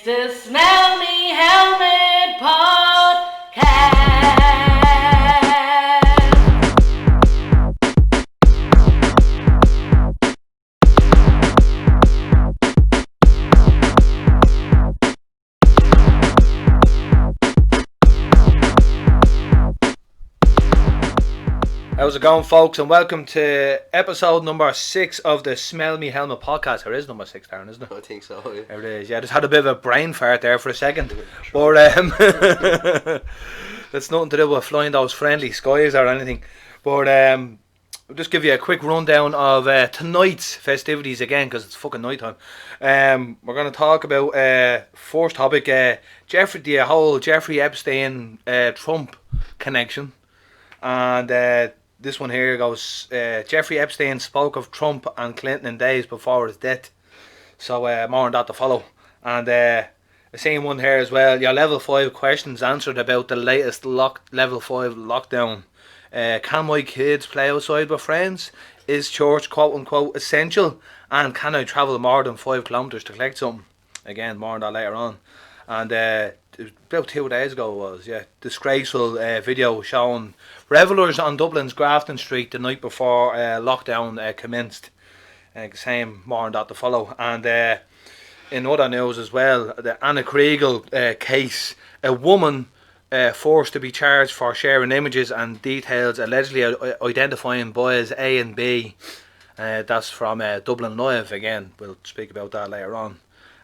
the Smell Me Helmet Podcast. How's it going, folks, and welcome to episode number 6 of the Smell Me Helmet Podcast. There is number 6, Darren, isn't it? I think so, yeah. There it is, yeah. I just had a bit of a brain fart there for a second. But it's nothing to do with flying those friendly skies or anything. But I'll just give you a quick rundown of tonight's festivities again, because it's fucking night time. We're going to talk about first topic, the whole Jeffrey Epstein Trump connection. And this one here goes, Jeffrey Epstein spoke of Trump and Clinton in days before his death. So more on that to follow. And the same one here as well, your level 5 questions answered about the latest level 5 lockdown. Can my kids play outside with friends? Is church quote unquote essential? And can I travel more than 5 kilometres to collect something? Again, more on that later on. And about 2 days ago it was, Disgraceful video showing Revellers on Dublin's Grafton Street the night before lockdown commenced. Same, more on that to follow. And in other news as well, the Anna Kriegel case, a woman forced to be charged for sharing images and details allegedly identifying boys A and B. That's from Dublin Live again. We'll speak about that later on.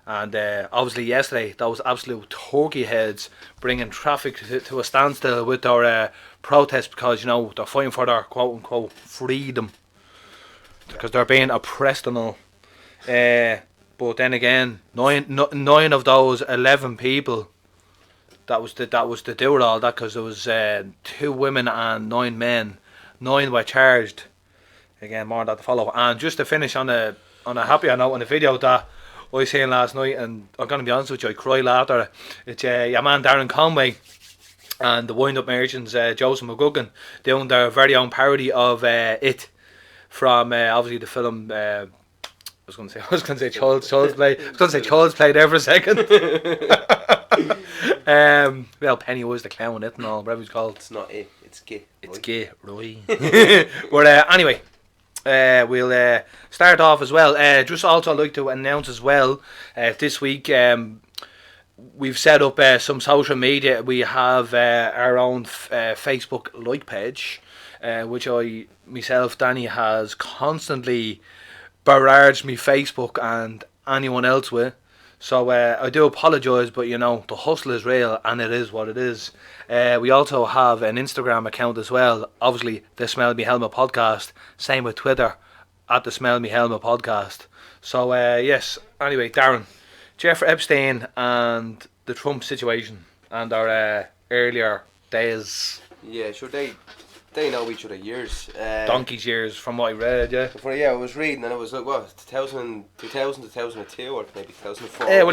And obviously yesterday, those absolute turkey heads bringing traffic to a standstill with their protest because, you know, they're fighting for their quote-unquote freedom. Because they're being oppressed and all. But then again, nine of those 11 people, that was to do it all, that because there was 2 women and 9 men. 9 were charged. Again, more on that to follow. And just to finish on a happier note on the video that I seen last night, and I'm going to be honest with you, I cried after it. It's your man Darren Conway and the Wind Up Merchants, Joseph McGugan, doing their very own parody of It from obviously the film. I was going to say Child's Play. I was going to say Child's Play there for a second. Well, Pennywise the Clown, it and all, whatever it's called. It's not It, it's Gay. It's Gay, right? But anyway. We'll start off as well. Just also like to announce as well, this week we've set up some social media. We have our own Facebook like page, which myself, Danny, has constantly barraged me Facebook and anyone else with. So I do apologise, but you know, the hustle is real and it is what it is. We also have an Instagram account as well, obviously the Smell Me Helmet Podcast. Same with Twitter, at the Smell Me Helmet Podcast. So yes, anyway, Darren, Jeffrey Epstein and the Trump situation and our earlier days. Yeah, sure, they know each other years. Donkey's years, from what I read, yeah. I was reading and it was like, what, 2000 to 2002 or maybe 2004? There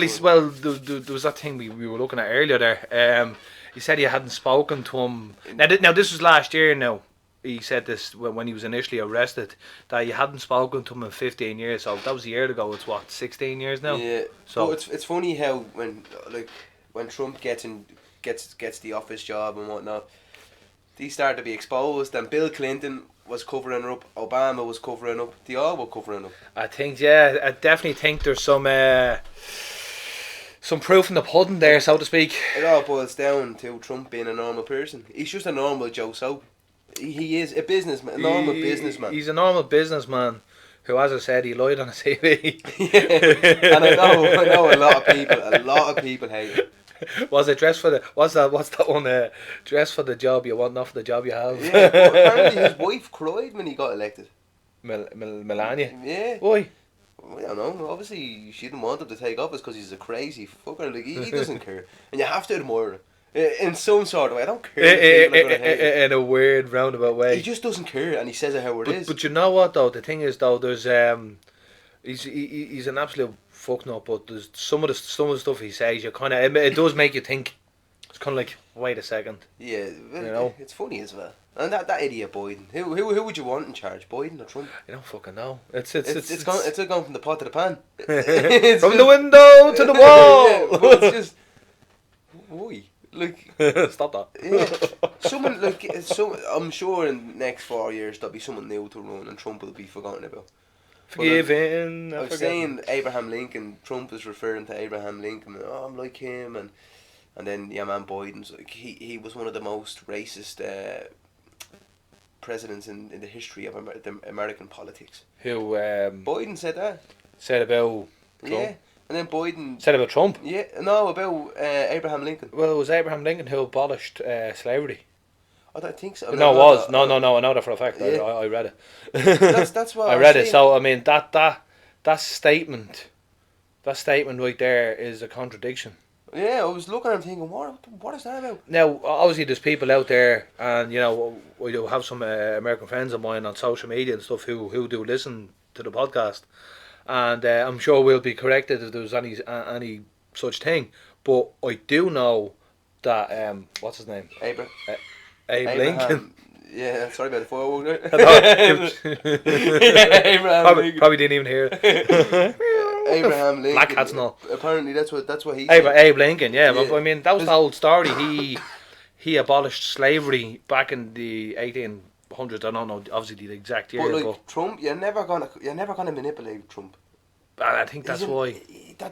was that thing we were looking at earlier there. He said he hadn't spoken to him. Now this was last year now. He said this when he was initially arrested, that he hadn't spoken to him in 15 years. So that was a year ago. It's what, 16 years now? Yeah. So it's funny how when Trump gets the office job and whatnot, these started to be exposed, and Bill Clinton was covering her up, Obama was covering up, they all were covering up. I definitely think there's some proof in the pudding there, so to speak. It all boils down to Trump being a normal person. He's just a normal Joe Soap. He is a businessman, a normal businessman. He's a normal businessman who, as I said, he lied on a CV. Yeah, and I know a lot of people hate him. Was it dress for the? What's that one? Dress for the job you want, not for the job you have. Yeah, but apparently his wife cried when he got elected. Melania. Yeah. Why? I don't know. Obviously, she didn't want him to take office because he's a crazy fucker. Like he doesn't care, and you have to admire him in some sort of way. I don't care. In a weird roundabout way. He just doesn't care, and he says it how it is. But you know what though? The thing is though, there's he's an absolute fuck nut. But there's some of the stuff he says, you kind of it does make you think. It's kind of like, wait a second. Yeah, you know, it's funny as well. And that idiot Biden. Who would you want in charge, Biden or Trump? I don't fucking know. It's like going from the pot to the pan. From the window to the wall. But it's just why? Like, stop that. yeah, someone like I'm sure in the next 4 years there'll be someone new to run, and Trump will be forgotten about. Forgiven. I've seen Abraham Lincoln. Trump is referring to Abraham Lincoln. Oh, I'm like him, and then yeah, man, Biden's like he was one of the most racist presidents in the history of the American politics. Who Biden said that. said about Trump? Yeah, and then Biden Said about Trump? Yeah, no, about Abraham Lincoln. Well, it was Abraham Lincoln who abolished slavery. I don't think so. No, it was. No, I know that for a fact. Yeah. I read it. That's what I read it. So I mean that statement right there is a contradiction. Yeah, I was looking and thinking, what is that about? Now, obviously, there's people out there, and you know, we do have some American friends of mine on social media and stuff who do listen to the podcast, and I'm sure we'll be corrected if there's any such thing. But I do know that what's his name? Abe Lincoln. Yeah, sorry about the forward. Probably didn't even hear it. Abraham Lincoln. Black hats and all. Apparently, that's what he said. Abe Lincoln, yeah. Yeah. But, I mean, that was the old story. He abolished slavery back in the 1800s. I don't know, obviously, the exact year. But like Trump, you're never gonna manipulate Trump. And I think that's why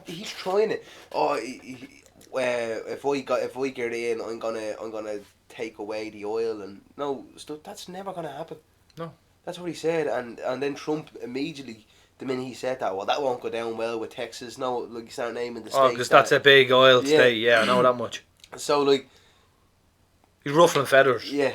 he's trying it. Oh, if I get in, I'm gonna take away the oil and no stuff. That's never gonna happen. No, that's what he said, and then Trump immediately. The minute he said that, well, that won't go down well with Texas. No, like you start naming the states. oh, because that's a big oil Yeah. state. Yeah, I know that much. So like, he's ruffling feathers. yeah,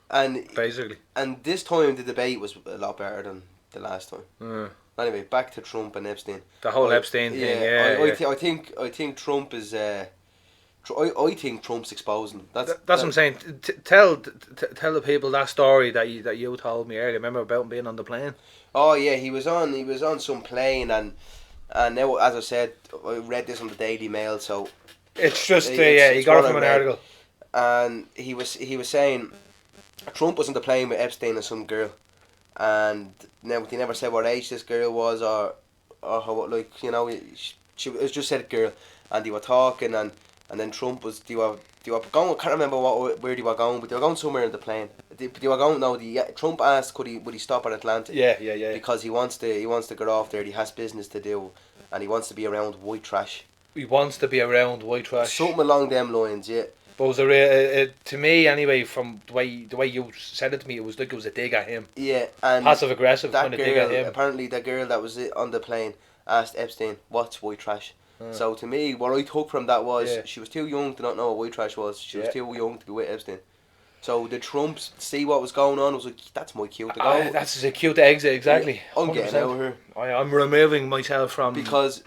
and basically. And this time the debate was a lot better than the last time. Mm. Anyway, back to Trump and Epstein. The whole Epstein thing. Yeah, I think Trump is. I think Trump's exposing them. That's what I'm saying. Tell the people that story that you told me earlier. Remember about him being on the plane? Oh yeah, he was on some plane and now, as I said, I read this on the Daily Mail, so it's just he got it from an article, and he was saying Trump was on the plane with Epstein and some girl, and now he never said what age this girl was or how, like, you know, she was just said girl, and they were talking and then Trump was they were going, I can't remember where they were going, but they were going somewhere in the plane. They were going. No, Trump asked would he stop at Atlanta? Yeah. Because he wants to get off there. He has business to do, and he wants to be around white trash. He wants to be around white trash. Something along them lines, yeah. But was to me anyway, from the way you said it to me, it was like it was a dig at him. Yeah, and passive aggressive kind of dig at him. Apparently, that girl that was on the plane asked Epstein, "What's white trash?" So to me, what I took from that was she was too young to not know what white trash was. She was too young to be with Epstein. So the Trumps see what was going on. Was like, that's my cue to go. That's a cue to exit, exactly. Yeah, I'm 100%. Getting out of here. I'm removing myself from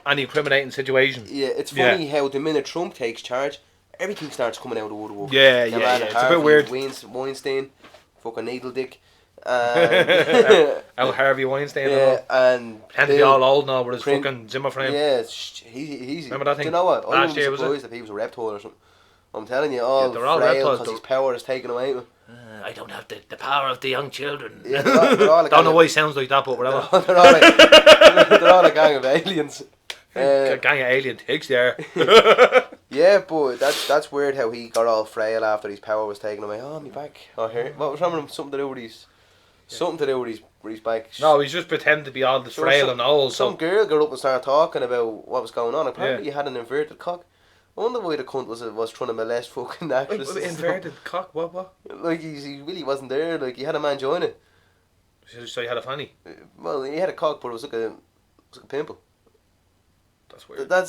any incriminating situation. Yeah, it's funny how the minute Trump takes charge, everything starts coming out of the woodwork. Yeah. It's a bit weird. Weinstein, fucking needle dick. Harvey Weinstein. Yeah, and had to be all old now with his fucking Zimmer frame. Yeah, he's. Remember that thing? Do you know what? I Last year was surprised if he was a reptile or something. I'm telling you, all frail because his power is taken away from him. I don't have the power of the young children. Yeah, they're all don't know why he sounds like that, but whatever. They're all a gang of aliens. A gang of alien pigs there. Yeah, but that's weird how he got all frail after his power was taken away. Oh, me back. Oh, here. What was wrong with him? Something to do with his back. No, he's just pretending to be all the frail and old. Some girl got up and started talking about what was going on. Apparently he had an inverted cock. I wonder why the cunt was trying to molest fucking actresses. Inverted cock? What? Like, he really wasn't there. Like, he had a man join it. So he had a fanny? Well, he had a cock, but it was like a pimple. That's weird. But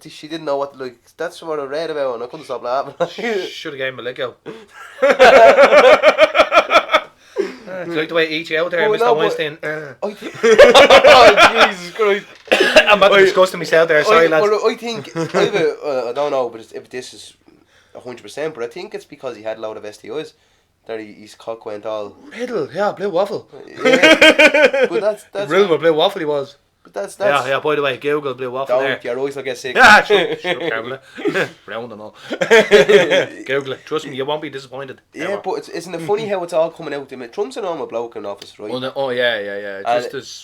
she didn't know what, like, that's what I read about, and I couldn't stop laughing. Should have gave him a lick out. It's like the way he eats you out there, Mr. Weinstein. Oh, Jesus Christ. I'm not disgusting myself there, sorry lads. I think, I don't know but if this is 100%, but I think it's because he had a load of STIs that his cock went all... Riddle, yeah, blue waffle. Yeah. But that's Riddle with blue waffle he was. But that's yeah, by the way, Google blue waffle there. Your eyes will get sick. Yeah, sure, round and all. Google it. Trust me, you won't be disappointed. Yeah, ever. but isn't it funny how it's all coming out? I mean, Trump's a normal bloke in office, right? Yeah.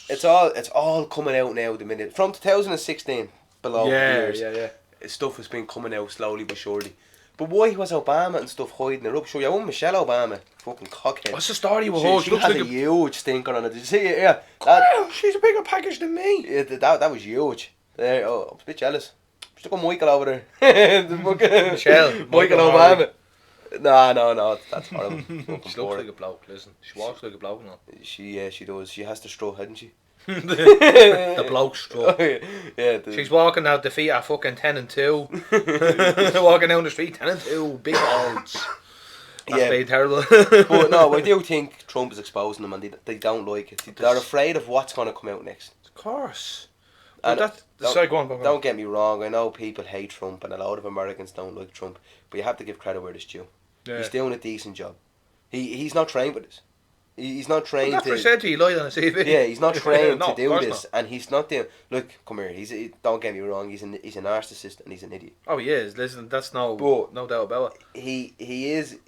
It's all coming out now. The minute from 2016 below years. Yeah. stuff has been coming out slowly but surely. But why was Obama and stuff hiding it up? Sure, your own Michelle Obama, fucking cockhead. What's the story with her? She had a huge stinker on it. Did you see it? Yeah. That, she's a bigger package than me. yeah, that was huge. There, I was a bit jealous. Stick on Michael over there. The fucking Michelle. Michael Obama. No, that's horrible. She looks like a bloke, listen. She walks like a bloke now. She does. She has the straw, hasn't she? The bloke straw. Yeah. She's walking out the feet at fucking 10 and 2. Walking down the street 10 and 2. Big balls. That's very terrible. But no, I do think Trump is exposing them and they don't like it. They're afraid of what's going to come out next. Of course. And sorry, go on. Don't get me wrong, I know people hate Trump and a lot of Americans don't like Trump, but you have to give credit where it's due. Yeah. He's doing a decent job. He's not trained with this. He's not trained to... That's what he lied on a CV. Yeah, he's not trained to do this, and he's not doing... Look, come here, don't get me wrong, he's a narcissist and he's an idiot. Oh, he is, listen, that's no doubt about it. He is...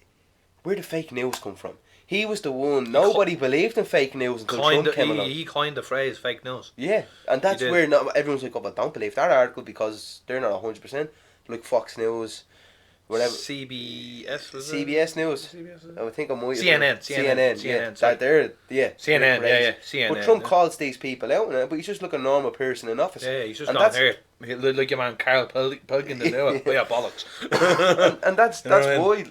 Where did fake news come from? He was the one. Nobody believed in fake news until Trump came along. He coined the phrase fake news. Yeah, and that's where everyone's like, oh, but don't believe that article because they're not 100%. Like Fox News, whatever. CBS was CBS News. CBS, I think I'm with CNN. Yeah, that they're CNN. Yeah. CNN. But Trump calls these people out, but he's just like a normal person in office. Yeah, he's just not here. Like your man Carl Pilkington now. Yeah, bollocks. and that's why.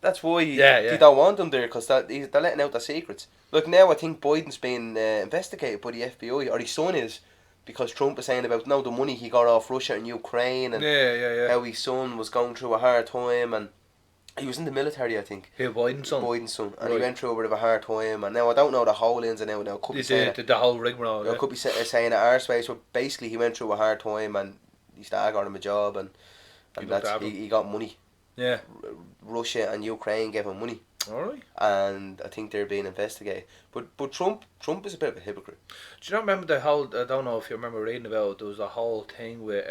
That's why you don't want them there, because they're letting out their secrets. Look, now I think Biden's being investigated by the FBI, or his son is, because Trump is saying about the money he got off Russia and Ukraine, and how his son was going through a hard time, and he was in the military, I think. Who, Biden's son? Biden's son, and he went through a bit of a hard time, and now I don't know the whole ins and outs. Now, could be saying the whole rigmarole. I could be saying at our space, but basically he went through a hard time, and his dad got him a job, and he got money. Yeah. Russia and Ukraine gave him money. Alright. And I think they're being investigated. But Trump is a bit of a hypocrite. Do you not remember the whole, I don't know if you remember reading about it, there was a whole thing with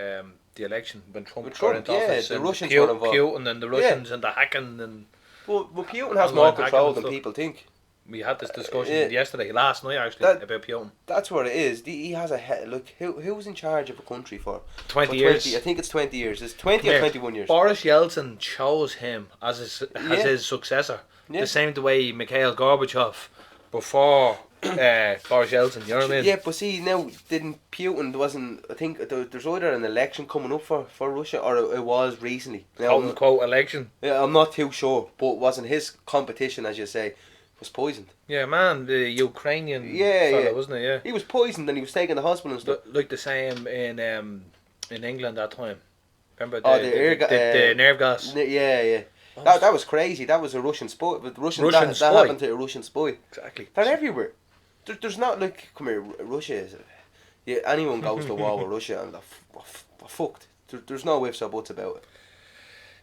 the election when Trump got into office. The Russians were involved. Putin and the Russians and the hacking and... Well, Putin has more control than people think. We had this discussion last night actually, about Putin. That's what it is. He has a look. Who was in charge of a country for 20 years? I think it's 20 years. It's 20 or 21 years. Boris Yeltsin chose him as his successor. The same way Mikhail Gorbachev before Boris Yeltsin. You know what I mean? Yeah, but see now, didn't Putin wasn't? I think there's either an election coming up for Russia, or it was recently. Quote unquote election. Yeah, I'm not too sure, but wasn't his competition, as you say, was poisoned. Yeah, man, the Ukrainian fella, wasn't it? Yeah, he was poisoned and he was taken to hospital and stuff. Like the same in England that time. Remember the nerve gas? Yeah. That was crazy. That was a Russian spy. But that happened to a Russian spy. Exactly. They're everywhere. There's not like, come here, Russia is. Yeah, anyone goes to war with Russia and they're fucked. There's no ifs or buts about it.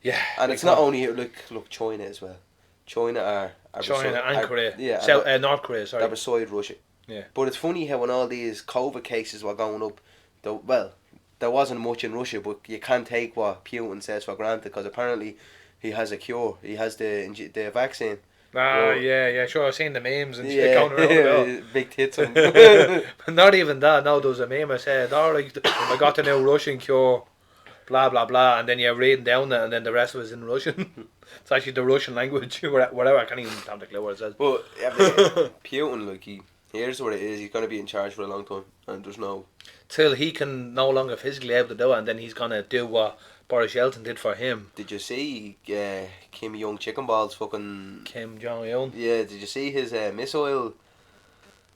Yeah. And it's not only look China as well. China and Korea. Yeah. North Korea, sorry. They're beside Russia. Yeah. But it's funny how when all these COVID cases were going up, there wasn't much in Russia, but you can't take what Putin says for granted, because apparently he has a cure. He has the vaccine. Sure, I've seen the memes and shit going around. Big tits. Not even that, no, there was a meme I said, I got the new Russian cure, blah blah blah, and then you're reading down it and then the rest was in Russian. It's actually the Russian language, whatever, I can't even have the clue what it says. But Putin, here's what it is, he's going to be in charge for a long time, and there's no... Till he can no longer physically able to do it, and then he's going to do what Boris Yeltsin did for him. Did you see Kim Jong Chicken Balls fucking... Kim Jong-un? Yeah, did you see his missile...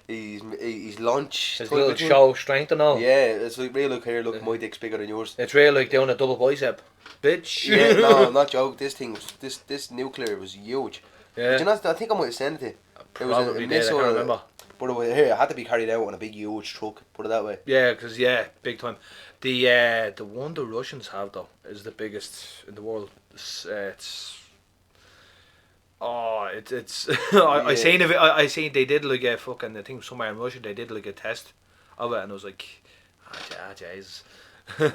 His launch... His little show strength and all? Yeah, it's like, real look here, look, my dick's bigger than yours. It's real like doing a double bicep. Bitch. Yeah, no, I'm not joking. This thing, this nuclear was huge. Yeah. Did you not, I think I might have sent it. It was a missile. I can't remember. But it had to be carried out on a big, huge truck. Put it that way. Yeah, because big time. The one the Russians have though is the biggest in the world. I seen they did like a fucking, I think somewhere in Russia they did like a test of it, and I was like, Jesus.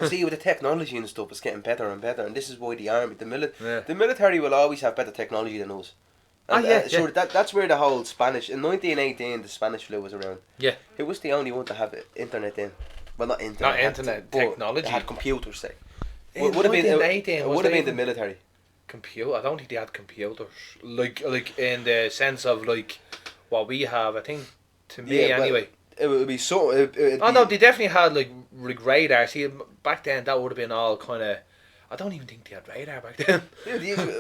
See, with the technology and stuff, it's getting better and better, and this is why the army, the military will always have better technology than us. And, sure, that's where the whole Spanish, in 1918 the Spanish flu was around. Yeah. It was the only one to have internet in. Well, not internet. Not internet, technology. It had computers, say. Would have been 1918, it was would have they been the even- military. Computer. I don't think they had computers. Like in the sense of like what we have. I think to me Yeah, well, anyway. It would be so. Oh no, they definitely had like radar. See, back then that would have been all kind of. I don't even think they had radar back then.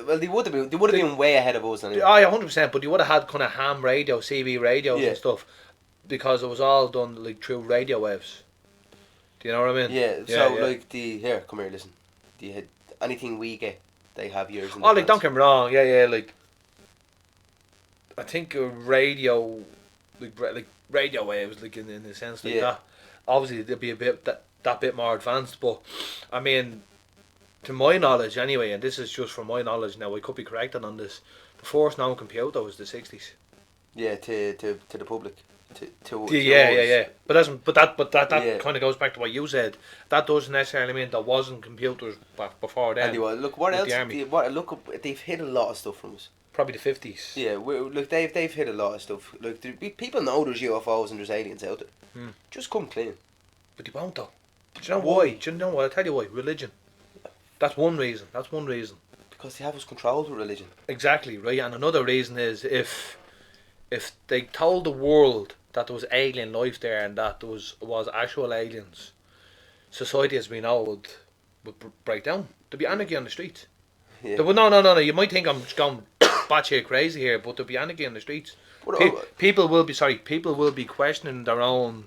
well, they would have been. They would have been way ahead of us. Anyway. Oh, yeah, 100%. But they would have had kind of ham radio, CB radios Yeah. and stuff, because it was all done like through radio waves. Do you know what I mean? Yeah. So like come here, listen. Anything we get, they have yours. In Oh, like advance. don't get me wrong. Yeah. Like I think a radio, like radio waves, like in the sense like that. Obviously, they'd be a bit that bit more advanced, but I mean, to my knowledge anyway, and this is just from my knowledge now, I could be corrected on this. The first known computer was the 60s. Yeah, to the public. To Yeah. But that Yeah. kind of goes back to what you said. That doesn't necessarily mean there wasn't computers back before then. Anyway, look what with else? the army. They've hit a lot of stuff from us. Probably the 50s. Yeah, look, they've hit a lot of stuff. Look, people know there's UFOs and there's aliens out there. Just come clean. But they won't though. Do you know why? Do you know what? I'll tell you why. Religion. That's one reason. Because they have us controlled with religion. Exactly, right? And another reason is if they told the world that there was alien life there and that there was actual aliens, society as we know would break down. There'd be anarchy on the streets. Yeah. There would, no. You might think I'm just going batshit crazy here, but there'd be anarchy on the streets. But, People will be questioning their own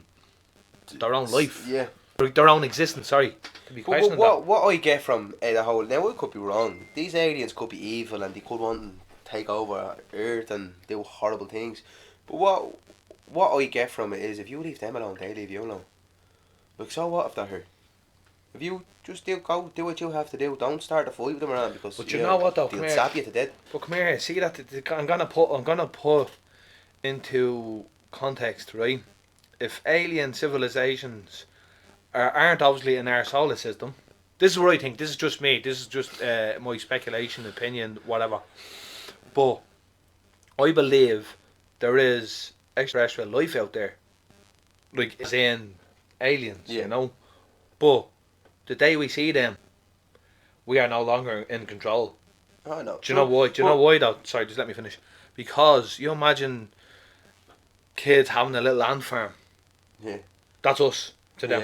life. Yeah. Their own existence, sorry. They'd be But questioning what I get from the whole... Now, I could be wrong. These aliens could be evil and they could want to take over Earth and do horrible things. But what I get from it is if you leave them alone, they leave you alone. Look, so what if they're here? If you just do what you have to do, don't start a fight with them around because But you know what though, they'll zap you to death. But come here, see that I'm gonna put into context, right? If alien civilizations aren't obviously in our solar system, this is what I think. This is just me. This is just my speculation, opinion, whatever. But I believe there is extraterrestrial life out there, like as in aliens, you know. But the day we see them, we are no longer in control. Oh no. Do you know why? Do you know why though? Sorry, just let me finish. Because you imagine kids having a little ant farm. Yeah. That's us to them.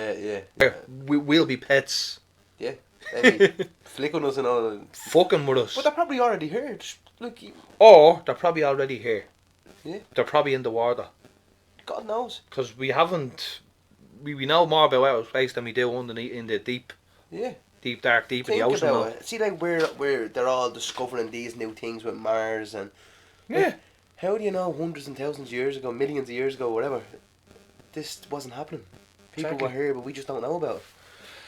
Yeah. We'll be pets. Yeah. They'd be flicking us and all. Fucking with us. But they're probably already here. Just look, Or they're probably already here. Yeah. They're probably in the water. God knows. Because we haven't... We know more about outer space than we do underneath in the deep. Yeah. Deep, dark, deep in Think the ocean. about it. See, like where they're all discovering these new things with Mars and Yeah. how do you know hundreds and thousands of years ago, millions of years ago, whatever, this wasn't happening? People Exactly. were here, but we just don't know about it.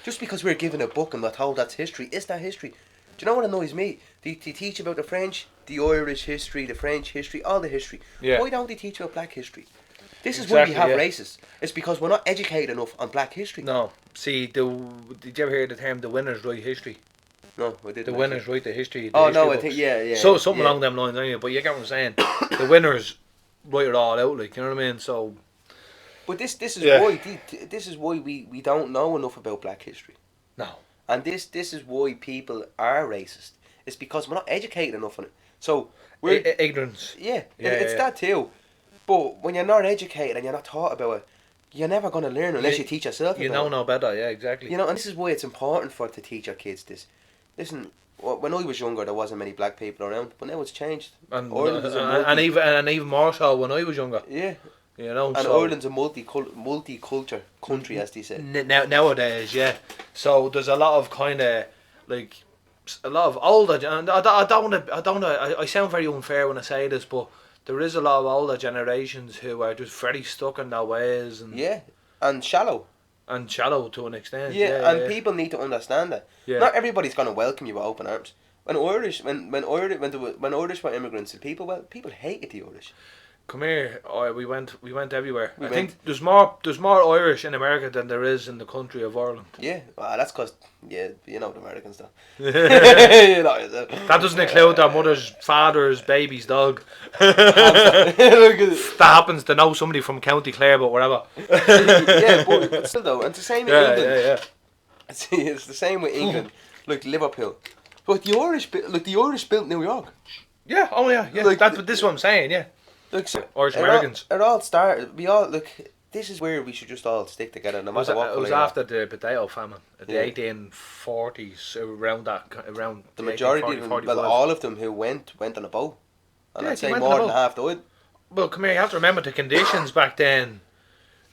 Just because we're given a book and we're told that's history, is that history? Do you know what annoys me? They teach about the French, the Irish history, the French history, all the history. Yeah. Why don't they teach about black history? This is why we have Exactly, racists. It's because we're not educated enough on black history. No. See, did you ever hear the term the winners write history? No, I didn't. The winners write the history. Oh, history no, I books. think, yeah. So something yeah. along them lines anyway, but you get what I'm saying. The winners write it all out, like, you know what I mean? So... But this is Yeah. why this is why we don't know enough about black history. No. And this is why people are racist. It's because we're not educated enough on it. So we're Ignorance. yeah, Yeah, it's yeah. that too. But when you're not educated and you're not taught about it, you're never gonna learn unless You- you teach yourself. You about know it. no better, yeah, exactly. You know, and this is why it's important to teach our kids this. Listen, when I was younger, there wasn't many black people around, but now it's changed. And, Ireland is a multi- and even more so when I was younger, Yeah, you know. and so Ireland's a multicultural country, as they say. Nowadays, yeah. So there's a lot of kind of like a lot of older. And I don't know. I sound very unfair when I say this, but there is a lot of older generations who are just very stuck in their ways and Yeah, and shallow. shallow to an extent. Yeah, and people need to understand that. Yeah. Not everybody's gonna welcome you with open arms. When Irish were immigrants, people hated the Irish. Come here. We went everywhere. We I went. think there's more Irish in America than there is in the country of Ireland. Yeah, well, that's because you know the Americans though. That You know yourself. doesn't include their mother's, father's, baby's dog. Look at it. That happens to know somebody from County Clare, but whatever. Yeah, but still though, and it's the same with England. Yeah. See, it's the same with England. like Liverpool. But the Irish built New York. Yeah, oh yeah. Like, This is what I'm saying, yeah. Like, so Irish Americans. It all started. We all like. This is where we should just all stick together, no matter what. It was after the potato famine, the Yeah. 1840s, around the majority of them, well, all of them who went on a boat, and I'd say more than half died. Well, come here, you have to remember the conditions back then.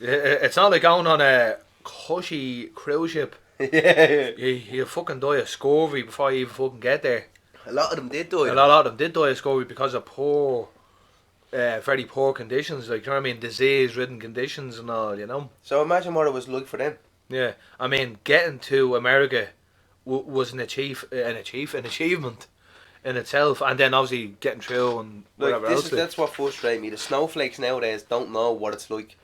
It's not like going on a cushy cruise ship. Yeah. You fucking die of scurvy before you even fucking get there. A lot of them did die. A lot of them did die of scurvy because of very poor conditions, like, you know what I mean, disease-ridden conditions and all, you know. So imagine what it was like for them. Yeah, I mean, getting to America was an achievement in itself, and then obviously getting through and Like whatever else. that's what frustrates me. The snowflakes nowadays don't know what it's like.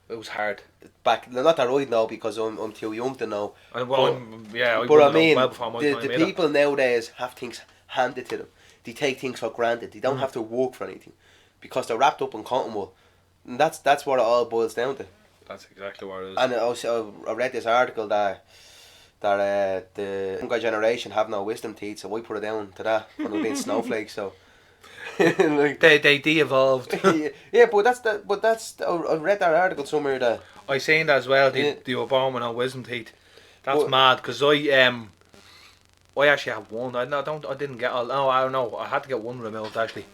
It was hard. Back, not that I know because I'm too young to know. And well, But I mean, well before my the time either. people nowadays have things handed to them. They take things for granted. They don't have to work for anything because they're wrapped up in cotton wool. And that's what it all boils down to. That's exactly what it is. And I read this article that the younger generation have no wisdom teeth, so I put it down to that when we're being snowflakes. So like, they de-evolved. yeah, but that's I read that article somewhere that I seen that as well. They were born with no wisdom teeth. That's mad because I actually have one. I didn't get all. No, I don't know. I had to get one removed actually.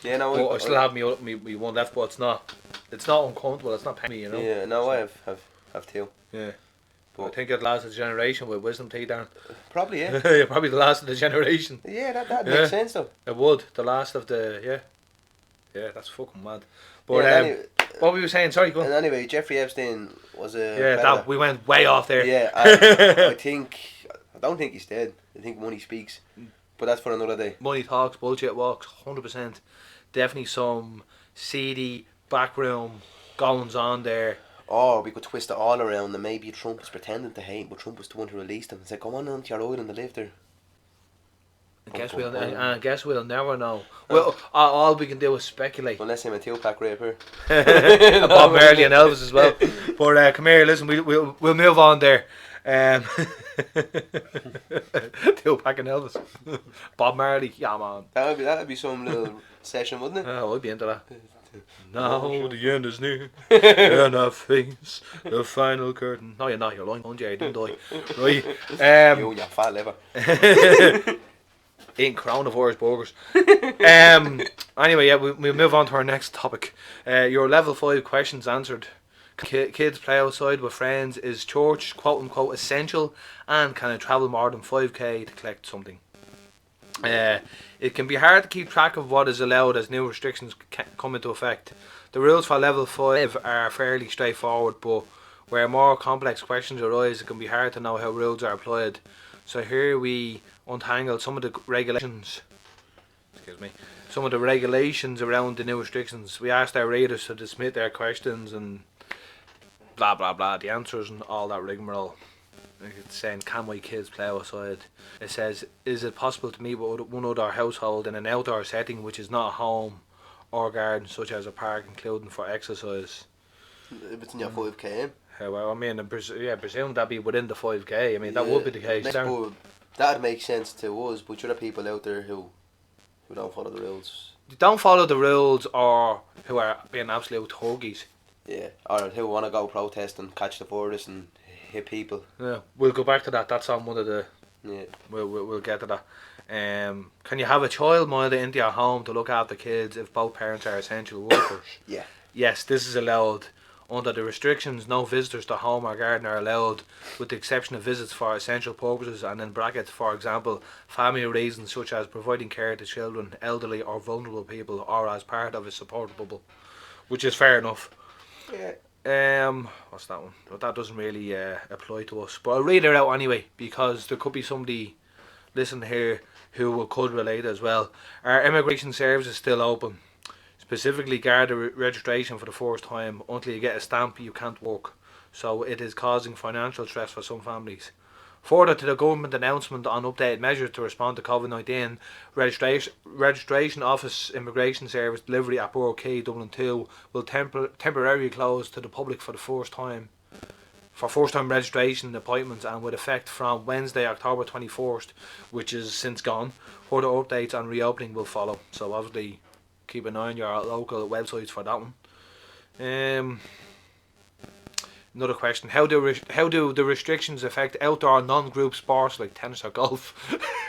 Yeah, no. But I still have me one left, but it's not uncomfortable. It's not paining me, you know. Yeah, no, I have two. Yeah. But I think it lasts a generation with wisdom teeth, Darren. Probably, yeah. Yeah, probably the last of the generation. Yeah, that makes sense though. It would. The last of the Yeah, that's fucking mad. But anyway, what were you saying? Sorry, go on. And anyway, Jeffrey Epstein was a that we went way off there. Yeah, I don't think he's dead. I think money speaks. But that's for another day. Money talks, bullshit walks, 100%. Definitely some seedy backroom goings on there. Or we could twist it all around and maybe Trump is pretending to hate, but Trump was the one who released him and said, "Go on to your island and live there." I guess we'll never know. Well, all we can do is speculate. Unless I'm a two-pack raper. Bob Marley and Elvis as well. But come here, listen, we'll move on there. Two-pack and Elvis. Bob Marley, yeah man. That'd be some little session, wouldn't it? Oh, I'd be into that. Now the end is near, and I face the final curtain. No, you're not. You're lying, don't you? I didn't die. Right. You fat liver. Eating coronavirus burgers. Anyway, yeah, we'll move on to our next topic. Your level 5 questions answered. Kids play outside with friends. Is church quote unquote essential? And can I travel more than 5k to collect something? It can be hard to keep track of what is allowed as new restrictions come into effect. The rules for level 5 are fairly straightforward, but where more complex questions arise, it can be hard to know how rules are applied. So here we untangle some of the regulations. Some of the regulations around the new restrictions. We asked our readers to submit their questions and blah blah blah, the answers and all that rigmarole. It's saying, can my kids play outside? It says, is it possible to meet with one other household in an outdoor setting which is not a home or garden, such as a park, including for exercise? If it's in your 5k. Well, I mean, I presume that'd be within the 5k. I mean, that would be the case. That'd make sense to us, but there are people out there who don't follow the rules. Don't follow the rules, or who are being absolute thuggies. Yeah, or who want to go protest and catch the virus and hit people. Yeah, we'll go back to that. That's on one of the. Yeah. We'll get to that. Can you have a child mild into your home to look after kids if both parents are essential workers? Yeah. Yes, this is allowed. Under the restrictions, no visitors to home or garden are allowed, with the exception of visits for essential purposes, and in brackets, for example, family reasons such as providing care to children, elderly or vulnerable people, or as part of a support bubble, which is fair enough. Yeah. What's that one? But that doesn't really apply to us. But I'll read it out anyway, because there could be somebody listening here who could relate as well. Our immigration service is still open. Specifically, guard registration for the first time. Until you get a stamp, you can't work. So it is causing financial stress for some families. Further to the government announcement on updated measures to respond to COVID-19, registration office immigration service delivery at Borough Key, Dublin 2 will temporarily close to the public for the first time for first-time registration appointments and with effect from Wednesday, October 21st, which is since gone. Further updates on reopening will follow. So obviously, keep an eye on your local websites for that one. Another question: How do the restrictions affect outdoor non-group sports like tennis or golf?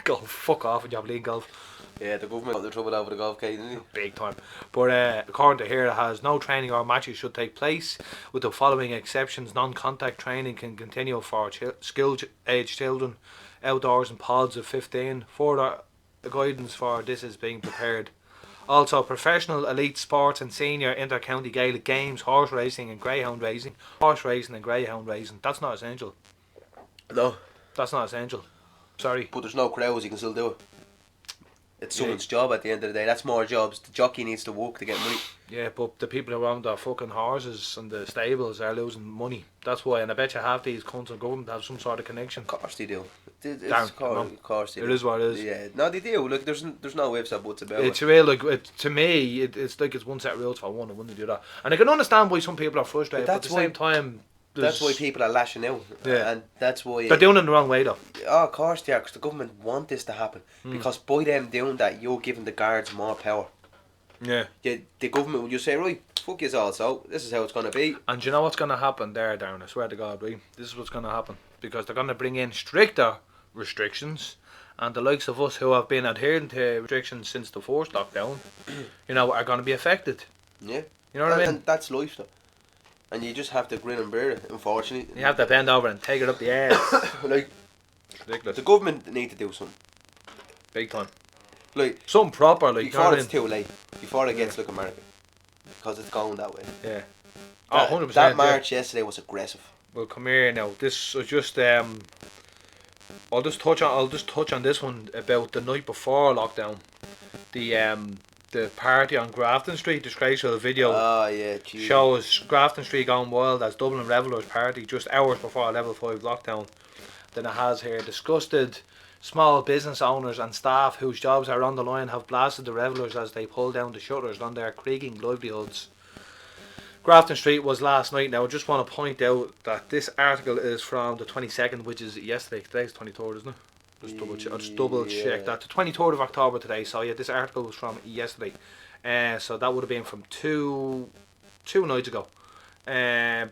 Golf, fuck off when you're playing golf. Yeah, the government got the trouble over the golf cage, didn't he? Big time. But according to here, it has no training or matches should take place, with the following exceptions. Non-contact training can continue for skill-aged children outdoors in pods of 15. Further guidance for this is being prepared. Also, professional elite sports and senior inter-county Gaelic games, horse racing and greyhound racing. Horse racing and greyhound racing. That's not essential. No. That's not essential. Sorry. But there's no crowds, you can still do it. It's someone's job at the end of the day. That's more jobs. The jockey needs to work to get money. Yeah, but the people around their fucking horses and the stables are losing money. That's why, and I bet you half these cunts and government have some sort of connection. Of course they do. Of course they do. It is what it is. Yeah, no, they do. Look, there's no ifs or buts about It's it. real, like, to me, it's like it's one set of rules for one, and wouldn't do that. And I can understand why some people are frustrated, but at the same time, that's why people are lashing out. Yeah. And that's why... They're doing it in the wrong way, though. Oh, of course they are, because the government want this to happen. Because by them doing that, you're giving the guards more power. Yeah. The government will just say, right, fuck you all, so this is how it's going to be. And do you know what's going to happen there, Darren? I swear to God, right? This is what's going to happen. Because they're going to bring in stricter restrictions, and the likes of us who have been adhering to restrictions since the first lockdown, you know, are going to be affected. Yeah. You know what I mean? And that's life, though. And you just have to grin and bear it, unfortunately. You have to bend over and take it up the ass. Like, It's ridiculous. the government need to do something. Big time. Like, Something proper, like, you know before what I it's mean? too late. Before it gets like America. Because it's going that way. Yeah. That, 100%. that march yesterday was aggressive. Well, come here now. This was just I'll just touch on this one about the night before lockdown. The party on Grafton Street, Disgraceful video Oh, yeah, geez. shows Grafton Street gone wild as Dublin Revellers party just hours before level 5 lockdown. Then it has here: disgusted small business owners and staff whose jobs are on the line have blasted the Revellers as they pull down the shutters on their creaking livelihoods. Grafton Street was last night. Now I just want to point out that this article is from the 22nd, which is yesterday. Today's 23rd, isn't it? Just double check that. The 23rd of October today. So yeah, this article was from yesterday. So that would have been from two nights ago. Yeah,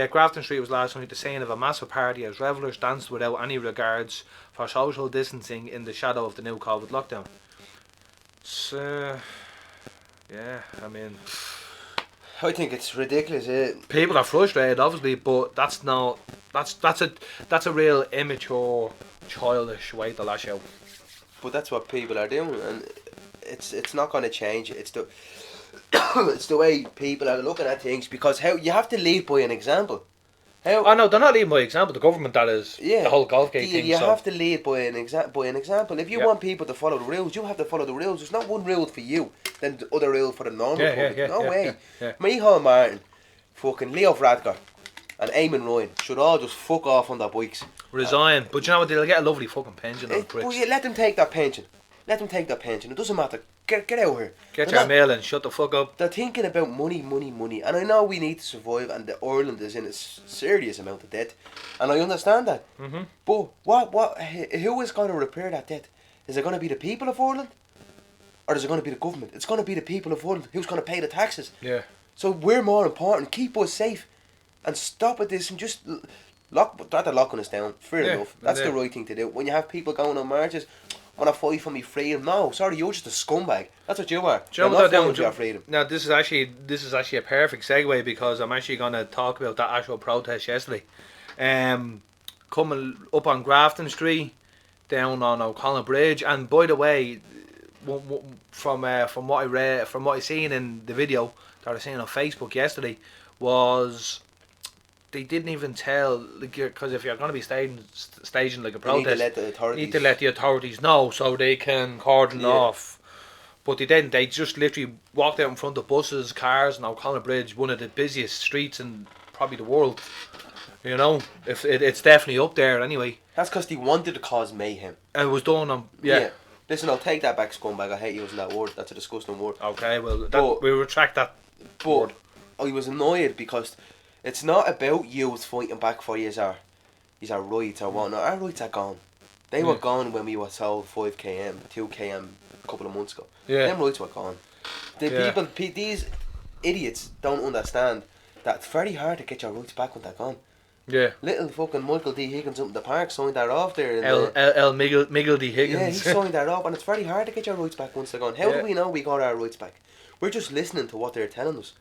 Grafton Street was last night the scene of a massive party as revellers danced without any regards for social distancing in the shadow of the new COVID lockdown. So yeah, I mean, I think it's ridiculous. people are frustrated, obviously, but that's a real immature, childish way to lash out. But that's what people are doing, and it's not going to change. It's the it's the way people are looking at things, because how you have to lead by an example. Oh no, they're not leading by example. The government, that is. Yeah, the whole golf gate thing. You have to lead by an example. If you want people to follow the rules, you have to follow the rules. There's not one rule for you, then the other rule for the normal public. No way. Micheál Martin, fucking Leo Varadkar, and Eamon Ryan should all just fuck off on their bikes. Resign, but you know what? They'll get a lovely fucking pension. Well, yeah, let them take that pension. Let them take that pension. It doesn't matter. Get out here. Get your mail and shut the fuck up. They're thinking about money. And I know we need to survive, and Ireland is in a serious amount of debt, and I understand that. Mm-hmm. But who is going to repair that debt? Is it going to be the people of Ireland, or is it going to be the government? It's going to be the people of Ireland. Who's going to pay the taxes? Yeah. So we're more important. Keep us safe, and stop with this, and just locking us down. Fair enough. That's the right thing to do. When you have people going on marches, I want to fight for me freedom. No, sorry, you're just a scumbag. That's what you are. Do you know what they're doing? For your freedom. Now this is actually a perfect segue, because I'm actually going to talk about that actual protest yesterday. Coming up on Grafton Street, down on O'Connell Bridge, and by the way, from what I read, from what I seen in the video that I seen on Facebook yesterday, was they didn't even tell, because if you're going to be staging like a protest, you need to let the authorities know so they can cordon off. But they didn't. They just literally walked out in front of buses, cars, and O'Connell Bridge, one of the busiest streets in probably the world. You know, if it's definitely up there anyway. That's because they wanted to cause mayhem. And it was done on Listen, I'll take that back, scumbag. I hate using that word. That's a disgusting word. Okay, well, we'll retract that word. I was annoyed because It's not about youth fighting back for his rights or whatnot. Our rights are gone. They were gone when we were told 5km, 2km a couple of months ago. Yeah. Them rights were gone. These idiots don't understand that it's very hard to get your rights back when they're gone. Yeah. Little fucking Michael D. Higgins up in the park signed that off there. Miguel D. Higgins. Yeah, he signed that off, and it's very hard to get your rights back once they're gone. How do we know we got our rights back? We're just listening to what they're telling us.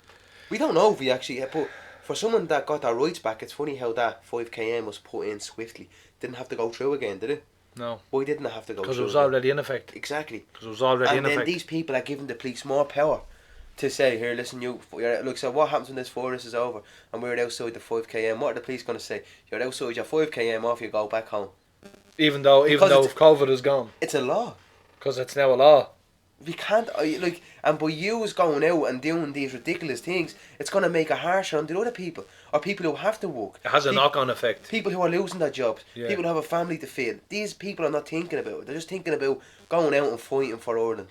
We don't know if we actually... But for someone that got their rights back, it's funny how that 5km was put in swiftly. Didn't have to go through again, did it? No. Why didn't it have to go through? Because it was already in effect. Exactly. Because it was already in effect. And then these people are giving the police more power to say, here, listen, look, so what happens when this forest is over and we're outside the 5km? What are the police going to say? You're outside your 5km off, you go back home. Even though COVID is gone. It's a law. Because it's now a law. We can't, and by you going out and doing these ridiculous things, it's going to make it harsher on the other people, or people who have to work. It has a knock-on effect. People who are losing their jobs, people who have a family to feed. These people are not thinking about it. They're just thinking about going out and fighting for Ireland.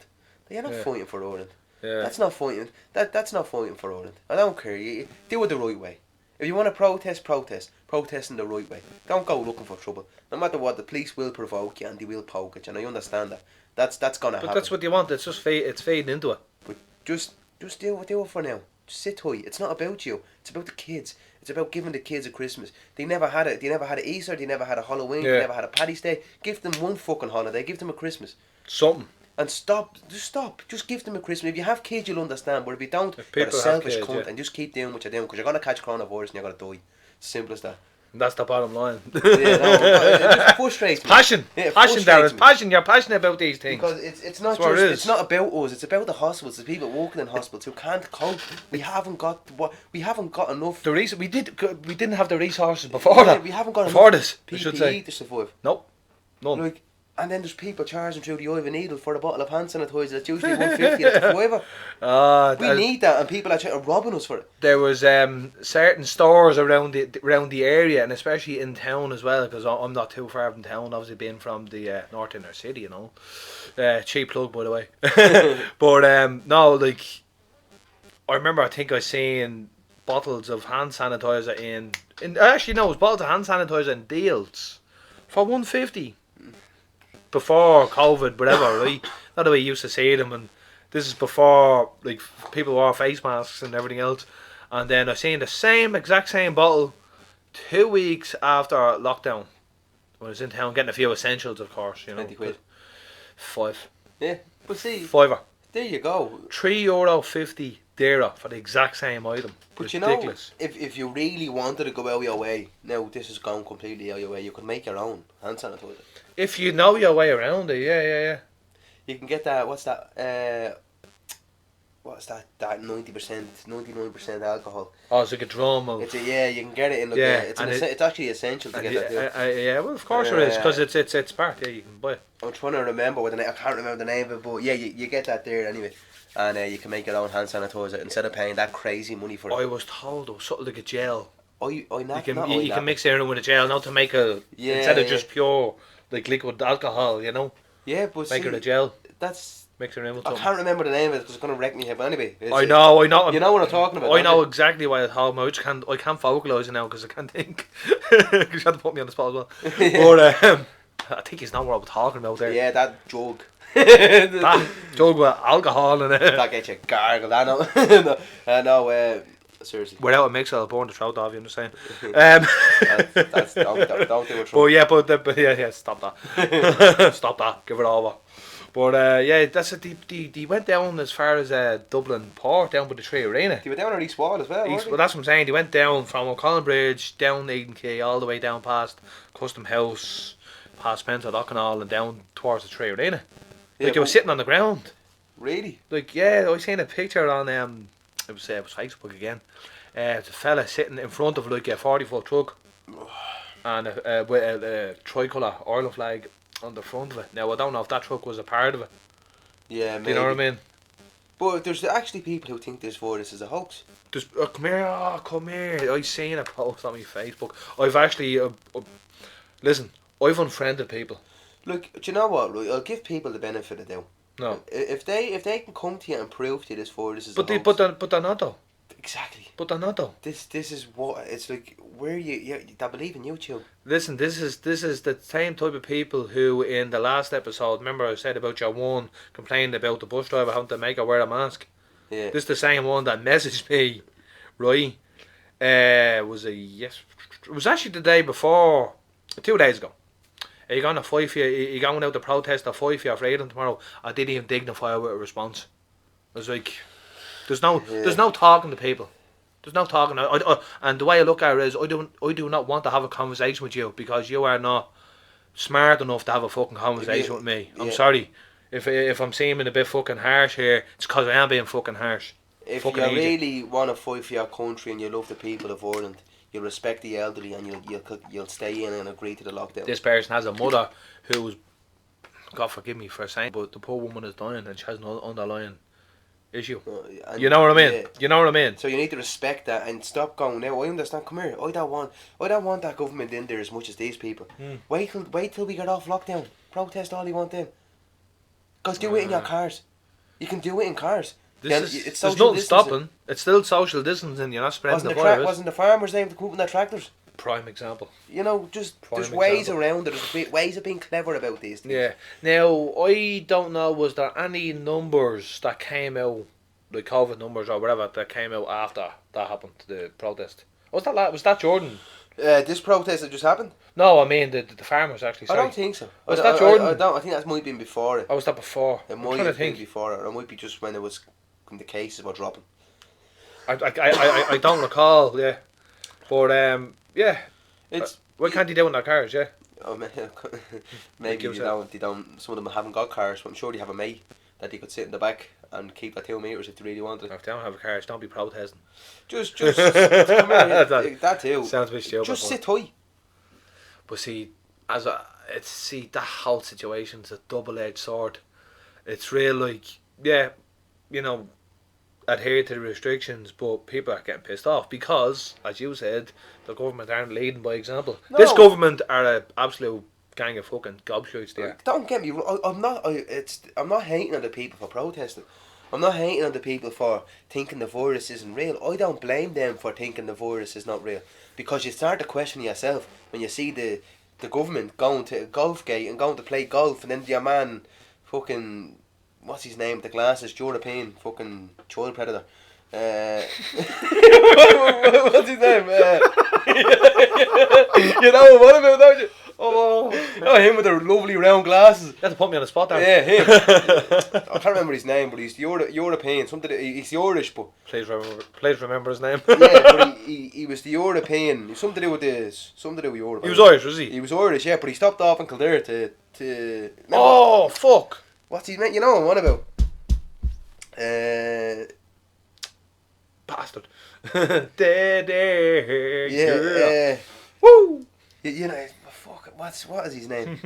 They're not fighting for Ireland. Yeah. That's not fighting. That's not fighting for Ireland. I don't care. You do it the right way. If you want to protest, protest in the right way. Don't go looking for trouble. No matter what, the police will provoke you and they will poke at you, and I understand that. That's gonna happen. But that's what you want. It's just it's fading into it. But just do it for now. Just sit tight. It's not about you. It's about the kids. It's about giving the kids a Christmas. They never had it. They never had an Easter. They never had a Halloween. They never had a Paddy's Day. Give them one fucking holiday. Give them a Christmas. Something. And stop. Just give them a Christmas. If you have kids, you'll understand. But if you don't, you're a selfish cunt and just keep doing what you're doing, because you're gonna catch coronavirus and you're gonna die. Simple as that. That's the bottom line. Yeah, it just frustrates me. Passion. Yeah, Passion, Darren. Passion. You're passionate about these things. Because it's not just it's not about us. It's about the hospitals. The people working in hospitals who can't cope. We haven't got enough. The reason we didn't have the resources before that. We haven't got before enough this. PPE to survive. Nope. None. And then there's people charging through the eye of a needle for a bottle of hand sanitizer that's usually $150 at the $5. We need that, and people are robbing us for it. There was certain stores around the area, and especially in town as well, because I'm not too far from town, obviously being from the north inner city, you know. Cheap plug, by the way. But no, like, I remember, I think I seen bottles of hand sanitizer in actually no, it was bottles of hand sanitizer in deals for $150. Before COVID, whatever, right? Not the way you used to see them, and this is before like people wore face masks and everything else. And then I seen the exact same bottle 2 weeks after lockdown. When I was in town getting a few essentials, of course, you know. 20 quid. £5. Yeah, but see, £5. there you go. €3.50 dearer for the exact same item. But ridiculous. You know, if you really wanted to go out your way, now this is going completely out your way, you could make your own hand sanitizer. If you know your way around it, yeah. You can get that, what's that 90%, 99% alcohol. Oh, it's like a drum of... You can get it in it's actually essential to get that deal. Yeah, well of course it is, because it's part, you can buy it. I'm trying to remember I can't remember the name of it, but yeah, you get that there anyway. And you can make your own hand sanitizer instead of paying that crazy money for it. I was told it was something like a gel. You can mix it in with a gel, not to make instead of just pure like liquid alcohol, you know. Yeah, but make it a gel. That's mix it in with I something. can't remember the name of it because it's gonna wreck me head. But anyway, I know. You know what I'm talking about. I know exactly why it's home. I can't vocalise it now because I can't think. Because you had to put me on the spot as well. But I think he's not what I'm talking about there. Yeah, that jug. That jug with alcohol in it. That gets you gargled. I know. Seriously. Without a mix, I'll burn the throat off you. I'm just saying. That's don't do it. But yeah, stop that. Stop that. Give it over. But that's it. They went down as far as Dublin Port, down by the Tree Arena. They went down on East Wall as well. Well, that's what I'm saying. They went down from O'Connell Bridge, down Eden Quay, all the way down past Custom House, past Spencer Docknall, and down towards the Tree Arena. Like they were sitting on the ground. Really? Like I seen a picture on it was Facebook again. It's a fella sitting in front of like a 40-foot truck, and with a tricolour Ireland flag on the front of it. Now I don't know if that truck was a part of it. Yeah, maybe. Do you know what I mean? But there's actually people who think this virus is a hoax. Just come here. I seen a post on my Facebook. I've actually listen. I've unfriended people. Look, do you know what? Right? I'll give people the benefit of the doubt. No. If they can come to you and prove to you this virus is but a hoax. But they're not though. Exactly. But they're not though. This is what it's like. Where they believe in YouTube. Listen, this is the same type of people who in the last episode, remember I said about your one complaining about the bus driver having to make her wear a mask. Yeah. This is the same one that messaged me, right? It was actually the day before, 2 days ago. Are you going to fight for you going out to protest or fight for your freedom tomorrow? I didn't even dignify with a response. I was like, there's no talking to people. There's no talking. And the way I look at it is, I do not want to have a conversation with you because you are not smart enough to have a fucking conversation with me. I'm sorry. If I'm seeming a bit fucking harsh here, it's because I am being fucking harsh. If fucking you really want to fight for your country and you love the people of Ireland, you'll respect the elderly and you'll stay in and agree to the lockdown. This person has a mother who's, God forgive me for saying, but the poor woman is dying and she has an underlying issue. You know what I mean? Yeah. You know what I mean? So you need to respect that and stop going now. I understand. Come here. I don't want that government in there as much as these people. Wait till we get off lockdown. Protest all you want then. Because do it in your cars. You can do it in cars. There's nothing stopping. It's still social distancing. You're not spreading the virus. Wasn't the farmers able to come up in their tractors? Prime example. You know, there's ways around it. There's ways of being clever about these things. Yeah. Now, I don't know, was there any numbers that came out, like COVID numbers or whatever, that came out after that happened, the protest? Was that Jordan? This protest that just happened? No, I mean the farmers actually. Sorry. I don't think so. Was that Jordan? I think that might have been before it. Or was that before? It might have been before it. Or it might be just when the cases were dropping. I don't recall, yeah. But yeah. It's why can't they do it in their cars, yeah? Oh, maybe they don't. Some of them haven't got cars, but I'm sure they have a mate that they could sit in the back and keep that 2 meters if they really wanted. If they don't have a car, don't be protesting. Just come here, that too. Sounds a bit stupid. Just sit tight. But see, that whole situation's a double-edged sword. It's real, like, yeah, you know, adhere to the restrictions, but people are getting pissed off because, as you said, the government aren't leading by example. No. This government are an absolute gang of fucking gobshites there. Don't get me wrong. I'm not hating on the people for protesting. I'm not hating on the people for thinking the virus isn't real. I don't blame them for thinking the virus is not real, because you start to question yourself when you see the government going to a golf gate and going to play golf, and then your man fucking, what's his name, the glasses, European fucking child predator. What's his name? You know what about, don't you? Oh, him with the lovely round glasses. You have to put me on the spot there. Yeah, him. I can't remember his name, but he's European. He's Irish, but please remember his name. Yeah, but he was the European. Something to do with this. Something to do with Europe. He was Irish, was he? He was Irish, yeah, but he stopped off in Kildare to. Oh fuck! What's his name? You know what I'm on about? Bastard. Yeah. Woo! You know, fuck. What is his name?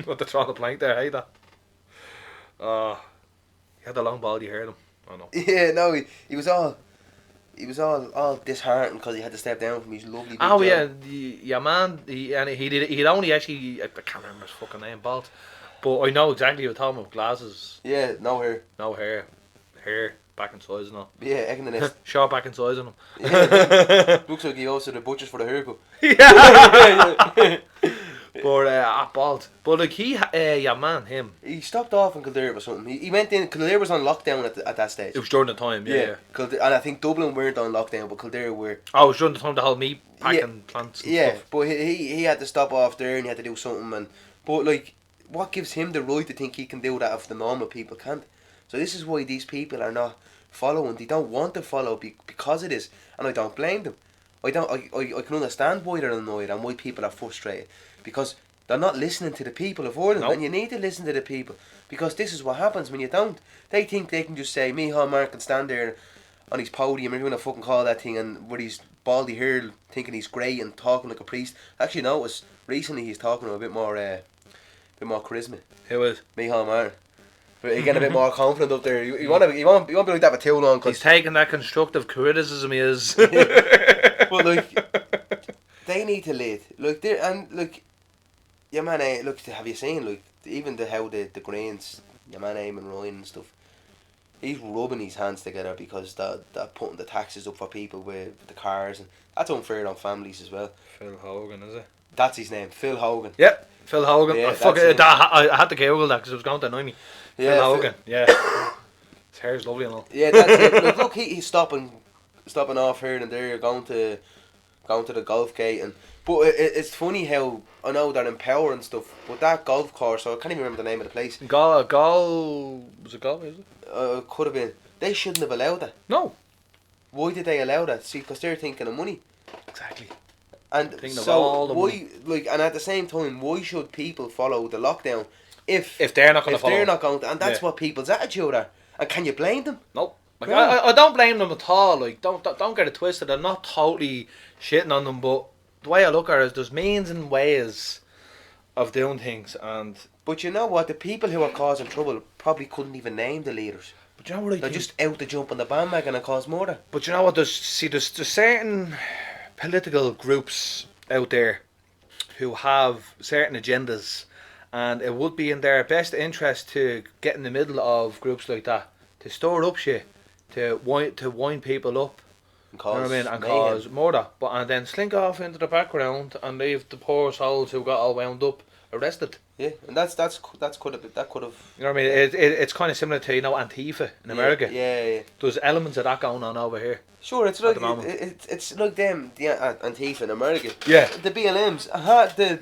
What, the throwing the plank there, hey that? He had the long ball, you heard him. Oh no. Yeah, no, he was all disheartened because he had to step down from his lovely big job. Yeah, man, he'd only actually, I can't remember his fucking name, Balt, but I know exactly what you're talking about. Glasses. Yeah, no hair, back in size and all. Yeah, egg in the nest. Short back in size on him. Yeah, looks like he goes to the butchers for the haircut. Yeah. But Balt. But like him. He stopped off in Kildare or something. He went in. Kildare was on lockdown at that stage. It was during the time, yeah. And I think Dublin weren't on lockdown, but Kildare were. Oh, it was during the time the whole meat packing plants. And stuff. But he had to stop off there and he had to do something. But like, what gives him the right to think he can do that if the normal people can't? So this is why these people are not following. They don't want to follow because it is, and I don't blame them. I can understand why they're annoyed and why people are frustrated, because they're not listening to the people of Ireland. Nope. And you need to listen to the people, because this is what happens when you don't. They think they can just say, Micheál Mark can stand there on his podium and everyone fucking call that thing, and with his baldy hair thinking he's great and talking like a priest. Actually, notice recently he's talking with a bit more charisma. Who is? Micheál Mark. But he get a bit more confident up there. You won't be like that for too long. He's taking that constructive criticism he is. But like, they need to lead. Like, your man, look, have you seen, like, even how the Greens, your man Eamon Ryan and stuff, He's rubbing his hands together because they're putting the taxes up for people with the cars, and that's unfair on families as well. Phil Hogan, is it? That's his name, Phil Hogan. Yep, Phil Hogan. Yeah, I had to Google that because it was going to annoy me. Yeah, Phil Hogan. Yeah. His hair is lovely and all. Yeah, that's it. Look, he's stopping off here and there, going to the golf gate, but it's funny how I know they're in power and stuff, but that golf course, so I can't even remember the name of the place. Was it Galway? Is it? Could have been. They shouldn't have allowed that. No. Why did they allow that? See, because they're thinking of money. Exactly. And Thinking of so all the why, and at the same time, why should people follow the lockdown if they're not going to follow? If they're not going to, and that's what people's attitude are. And can you blame them? No. Like, Yeah. I don't blame them at all. Like, don't get it twisted. I'm not totally shitting on them, but the way I look at it is there's means and ways of doing things, and But you know what? The people who are causing trouble probably couldn't even name the leaders. but you know what I They're think? just out to jump on the bandwagon and cause murder. But you know what? There's certain political groups out there who have certain agendas, and it would be in their best interest to get in the middle of groups like that, to store up shit, to wind people up. And You know what I mean? And mayhem. cause murder, and then slink off into the background and leave the poor souls who got all wound up arrested. Yeah, and that could have. You know what I mean? It's kind of similar to Antifa in America. Yeah. There's elements of that going on over here. Sure, it's At like the moment. it's like them, the Antifa in America. Yeah. The BLMs,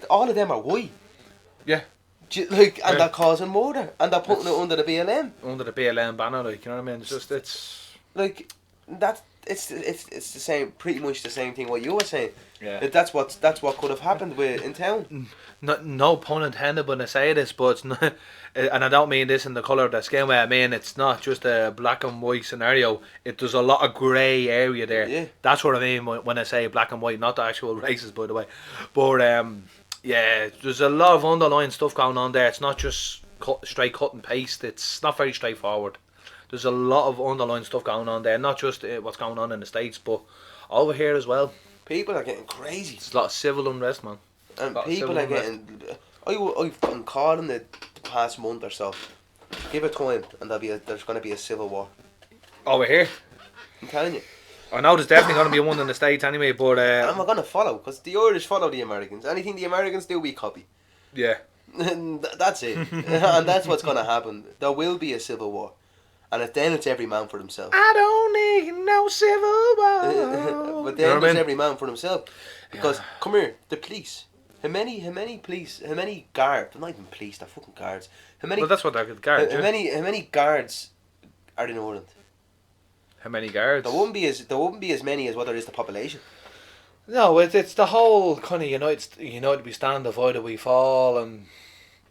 all of them are white. Yeah. And they're causing murder, and they're putting it under the BLM. Under the BLM banner, like, you know what I mean? It's Like that. It's the same, pretty much the same thing what you were saying. yeah. That's what could have happened in town. No pun intended when I say this, but it's not, and I don't mean this in the colour of the skin way. I mean it's not just a black and white scenario. There's a lot of grey area there. Yeah. That's what I mean when I say black and white, not the actual races, by the way. But yeah, there's a lot of underlying stuff going on there. It's not just straight cut and paste. It's not very straightforward. There's a lot of underlying stuff going on there, not just what's going on in the States, but over here as well. People are getting crazy, There's a lot of civil unrest, man. and Lot of people civil are unrest. getting. I've been calling it the past month or so. Give it time, and there's going to be a civil war. Over here. I'm telling you. I know there's definitely going to be one in the States anyway, but And we're going to follow, because the Irish follow the Americans. Anything the Americans do, we copy. yeah. And that's it. And that's what's going to happen. There will be a civil war. And then it's every man for himself. I don't need no civil war. But You know then what I there's mean? every man for himself. Because, come here, the police. How many guards? They're not even police, they're fucking guards. How many, Well, that's what they're guards. how Yeah. many guards are in Ireland? How many guards? There wouldn't be as many as what there is the population. No, it's the whole kind of united we stand, divided we fall, and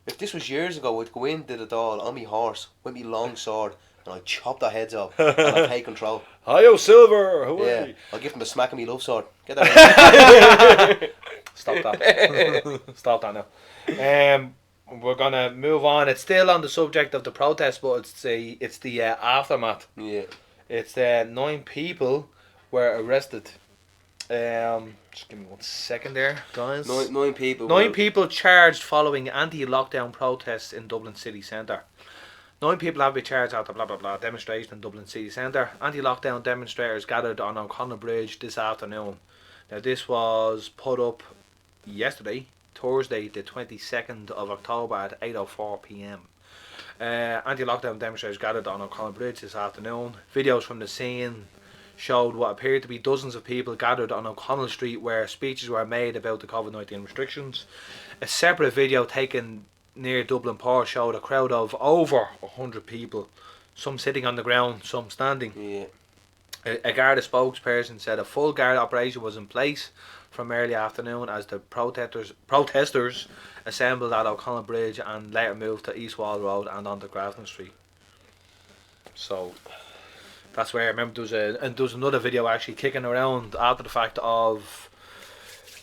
If this was years ago, I'd go in, did it all on my horse, with my long sword, and I'd chop their heads off, and I'd take control. Hiyo Silver, who Yeah, are you? I'll give them a smack of my love sword. Get that. Stop that. Stop that now. We're gonna move on. It's still on the subject of the protest, but it's the aftermath. Yeah. It's 9 people were arrested. Just give me 1 second there, guys. Nine people. 9 people charged following anti-lockdown protests in Dublin city centre. 9 people have been charged after blah blah blah demonstration in Dublin city centre. Anti-lockdown demonstrators gathered on O'Connell Bridge this afternoon. Now this was put up yesterday, Thursday the 22nd of October at 8:04 p.m. Anti-lockdown demonstrators gathered on O'Connell Bridge this afternoon. Videos from the scene showed what appeared to be dozens of people gathered on O'Connell Street where speeches were made about the COVID-19 restrictions. A separate video taken near Dublin Port showed a crowd of over 100 people, some sitting on the ground, some standing. Yeah. A Garda spokesperson said a full Garda operation was in place from early afternoon as the protesters assembled at O'Connell Bridge and later moved to East Wall Road and onto Grafton Street. So that's where I remember there was another video actually kicking around after the fact of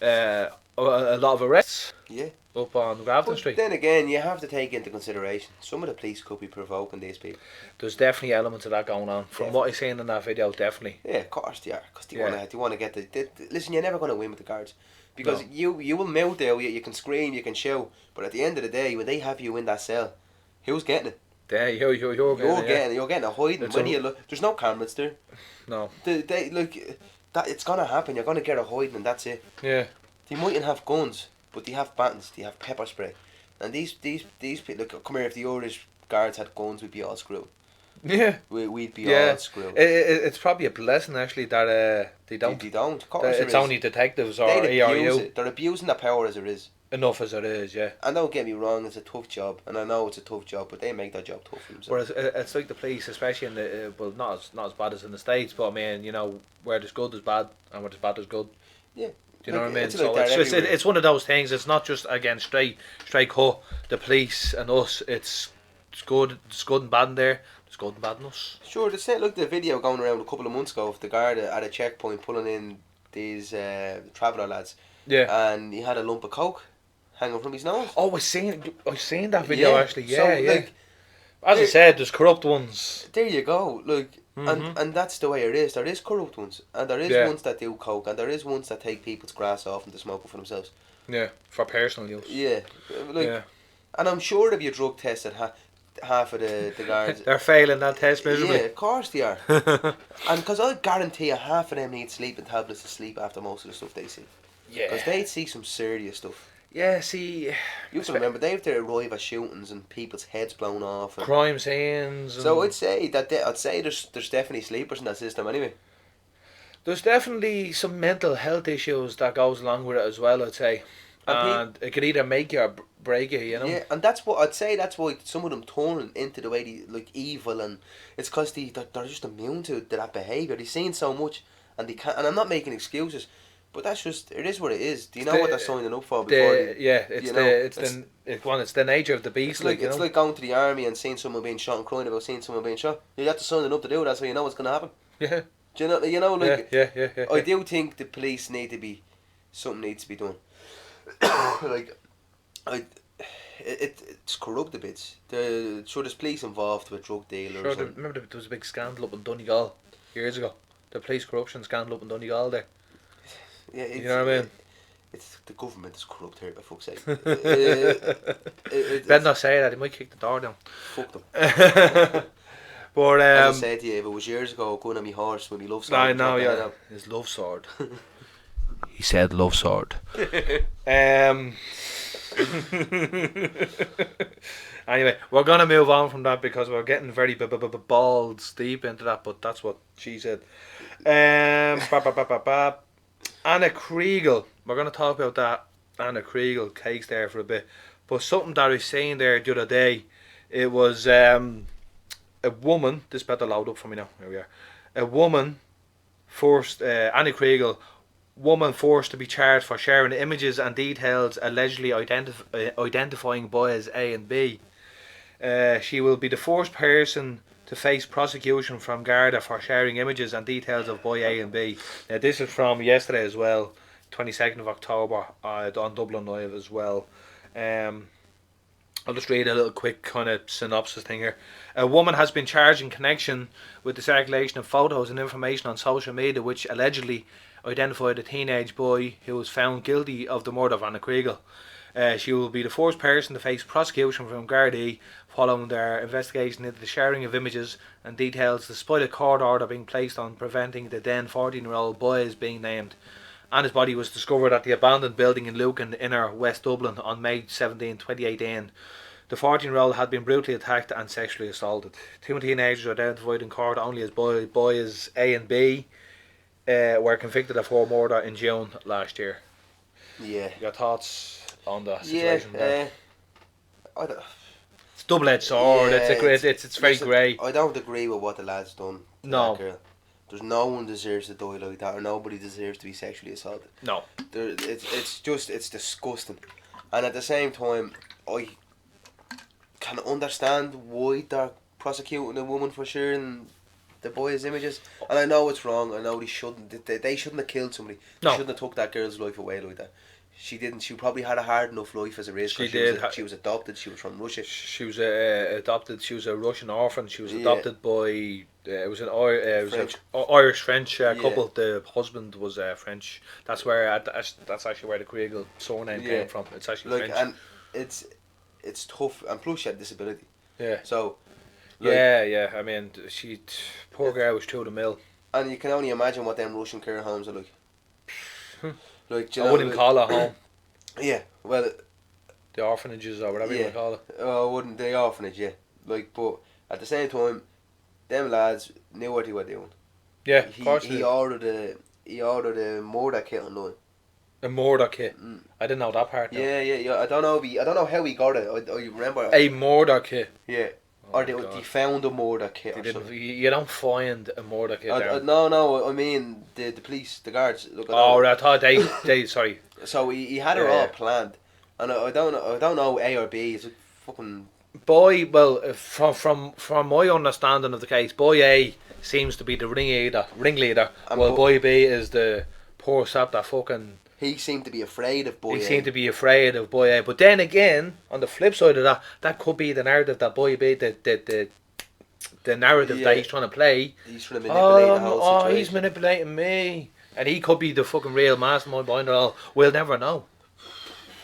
a lot of arrests. Yeah. Up on Grafton But Street. then again, you have to take into consideration some of the police could be provoking these people. There's definitely elements of that going on. From what I seen in that video, definitely. Yeah, of course they are, because they Yeah. want to get listen, you're never going to win with the guards, because No. you will melt there. You can scream, you can shout, but at the end of the day, when they have you in that cell, who's getting it? Yeah, you're You're getting a hiding. It's When a- you look, there's no cameras there. No. They like that. It's gonna happen. You're gonna get a hiding, and that's it. Yeah. They mightn't have guns, but they have batons. They have pepper spray, and these people. Look, come here. If the Irish guards had guns, we'd be all screwed. Yeah. We'd be Yeah. all screwed. It's probably a blessing actually that they don't. They don't. Of course, That there it's is. only detectives or They'd abuse ARU. it. They're abusing the power as it is. Enough as it is, yeah. And don't get me wrong, it's a tough job, and I know it's a tough job, but they make that job tough for themselves. Whereas it's like the police, especially in the well, not as bad as in the States, but I mean, you know, where there's good there's bad, and where there's bad there's good. Yeah. Do you know what I mean? It's So like that it's everywhere. it's one of those things. It's not just again straight cut. The police and us. It's good. It's good and bad in there. There's good and bad in us. Sure, they said, look, the video going around a couple of months ago of the guard at a checkpoint pulling in these traveller lads, Yeah. and he had a lump of coke hanging from his nose. Oh, I seen that video actually. Yeah, so, yeah. Like, As I said, there's corrupt ones. there you go. Like, Mhm. and that's the way it is. There is corrupt ones, and there is Yeah. ones that do coke, and there is ones that take people's grass off and to smoke it for themselves. Yeah, for personal use. Yeah, like, Yeah. and I'm sure if you drug tested half of the guards. They're failing that test Yeah, miserably. of course they are. And because I guarantee you, half of them need sleeping tablets to sleep after most of the stuff they see. Because they'd see some serious stuff. Yeah, see, You have to remember, they have to arrive at shootings and people's heads blown off. And crime scenes. so and I'd say there's definitely sleepers in that system anyway. there's definitely some mental health issues that goes along with it as well. I'd say, And and it could either make you or break you. You know. Yeah, and that's what I'd say. That's why some of them turn into the way they like evil, and it's because they're just immune to that behaviour. They've seen so much, and they can't. And I'm not making excuses, but that's just it is what it is. Do you know what they're signing up for before? It's the nature of the beast. It's like you know? it's like going to the army and seeing someone being shot and crying about seeing someone being shot. You have to sign up to do that, so you know what's going to happen. Yeah. Do you know? You know, like Yeah. I do think the police need to be something needs to be done. Like, it's corrupt a bit. There's police involved with drug dealers. Sure, remember there was a big scandal up in Donegal years ago. The police corruption scandal up in Donegal there. Yeah, You know what I mean? It's the government is corrupt here, for fuck's sake. Better not say that, he might kick the door down. Fuck them. But As I said to you, if it was years ago, going on my horse when we love sword. I know, yeah. His love sword. He said love sword. Anyway, we're gonna move on from that because we're getting very balls deep into that, but that's what she said. Anna Kriegel. We're gonna talk about that Anna Kriegel case there for a bit. But something that I was saying there the other day, it was a woman. This better load up for me now. Here we are. A woman forced Anna Kriegel. Woman forced to be charged for sharing images and details allegedly identifying boys A and B. She will be the first person to face prosecution from Garda for sharing images and details of boy A and B. Now this is from yesterday as well, 22nd of October, on Dublin Live as well. I'll just read a little quick kind of synopsis thing here. A woman has been charged in connection with the circulation of photos and information on social media which allegedly identified a teenage boy who was found guilty of the murder of Anna Kriegel. She will be the first person to face prosecution from Gardaí following their investigation into the sharing of images and details despite a court order being placed on preventing the then 14-year-old boys being named. Anna's body was discovered at the abandoned building in Lucan, inner West Dublin on May 17, 2018. The 14-year-old had been brutally attacked and sexually assaulted. Two teenagers were identified in court only as boys A and B. Were convicted of her murder in June last year. Yeah. Your thoughts on the situation? Yeah. I don't. It's double-edged sword. Yeah, it's very grey. I don't agree with what the lad's done. To No. that girl. There's no one deserves to die like that, or nobody deserves to be sexually assaulted. No. It's disgusting, and at the same time, I can understand why they're prosecuting a woman for sharing the boys' images, and I know it's wrong. I know they shouldn't have killed somebody. They No. shouldn't have took that girl's life away like that. She didn't. She probably had a hard enough life as a race. She did. She was adopted. She was from Russia. She was adopted. She was a Russian orphan. She was adopted by. It was an Irish French couple. The husband was French. That's that's actually where the Kriegel surname came from. It's actually French. And it's tough, and plus she had disability. Yeah. So Like, Yeah. I mean, poor girl was through the mill. And you can only imagine what them Russian care homes are like. Like, do you I know, wouldn't call it home. Yeah, well, The orphanages or whatever you want to call it. I wouldn't. The orphanage, yeah. Like, but at the same time, them lads knew what they were doing. Yeah, of course. He ordered a murder kit online. A murder kit. I didn't know that part. Yeah. I don't know how he got it. I remember. A murder kit. Yeah. Or they found a murder kit or something. You don't find a murder kit there. No, I mean the police, the guards. Look, I thought they sorry. So he had it all planned, and I don't know A or B. It's a fucking boy. Well, from my understanding of the case, boy A seems to be the ringleader, while boy B is the poor sap that fucking. He seemed to be afraid of boy A. He seemed to be afraid of boy A. But then again, on the flip side of that could be the narrative that boy B, the narrative that he's trying to play. He's trying to manipulate the whole situation. He's manipulating me. And he could be the fucking real mastermind behind it all. We'll never know.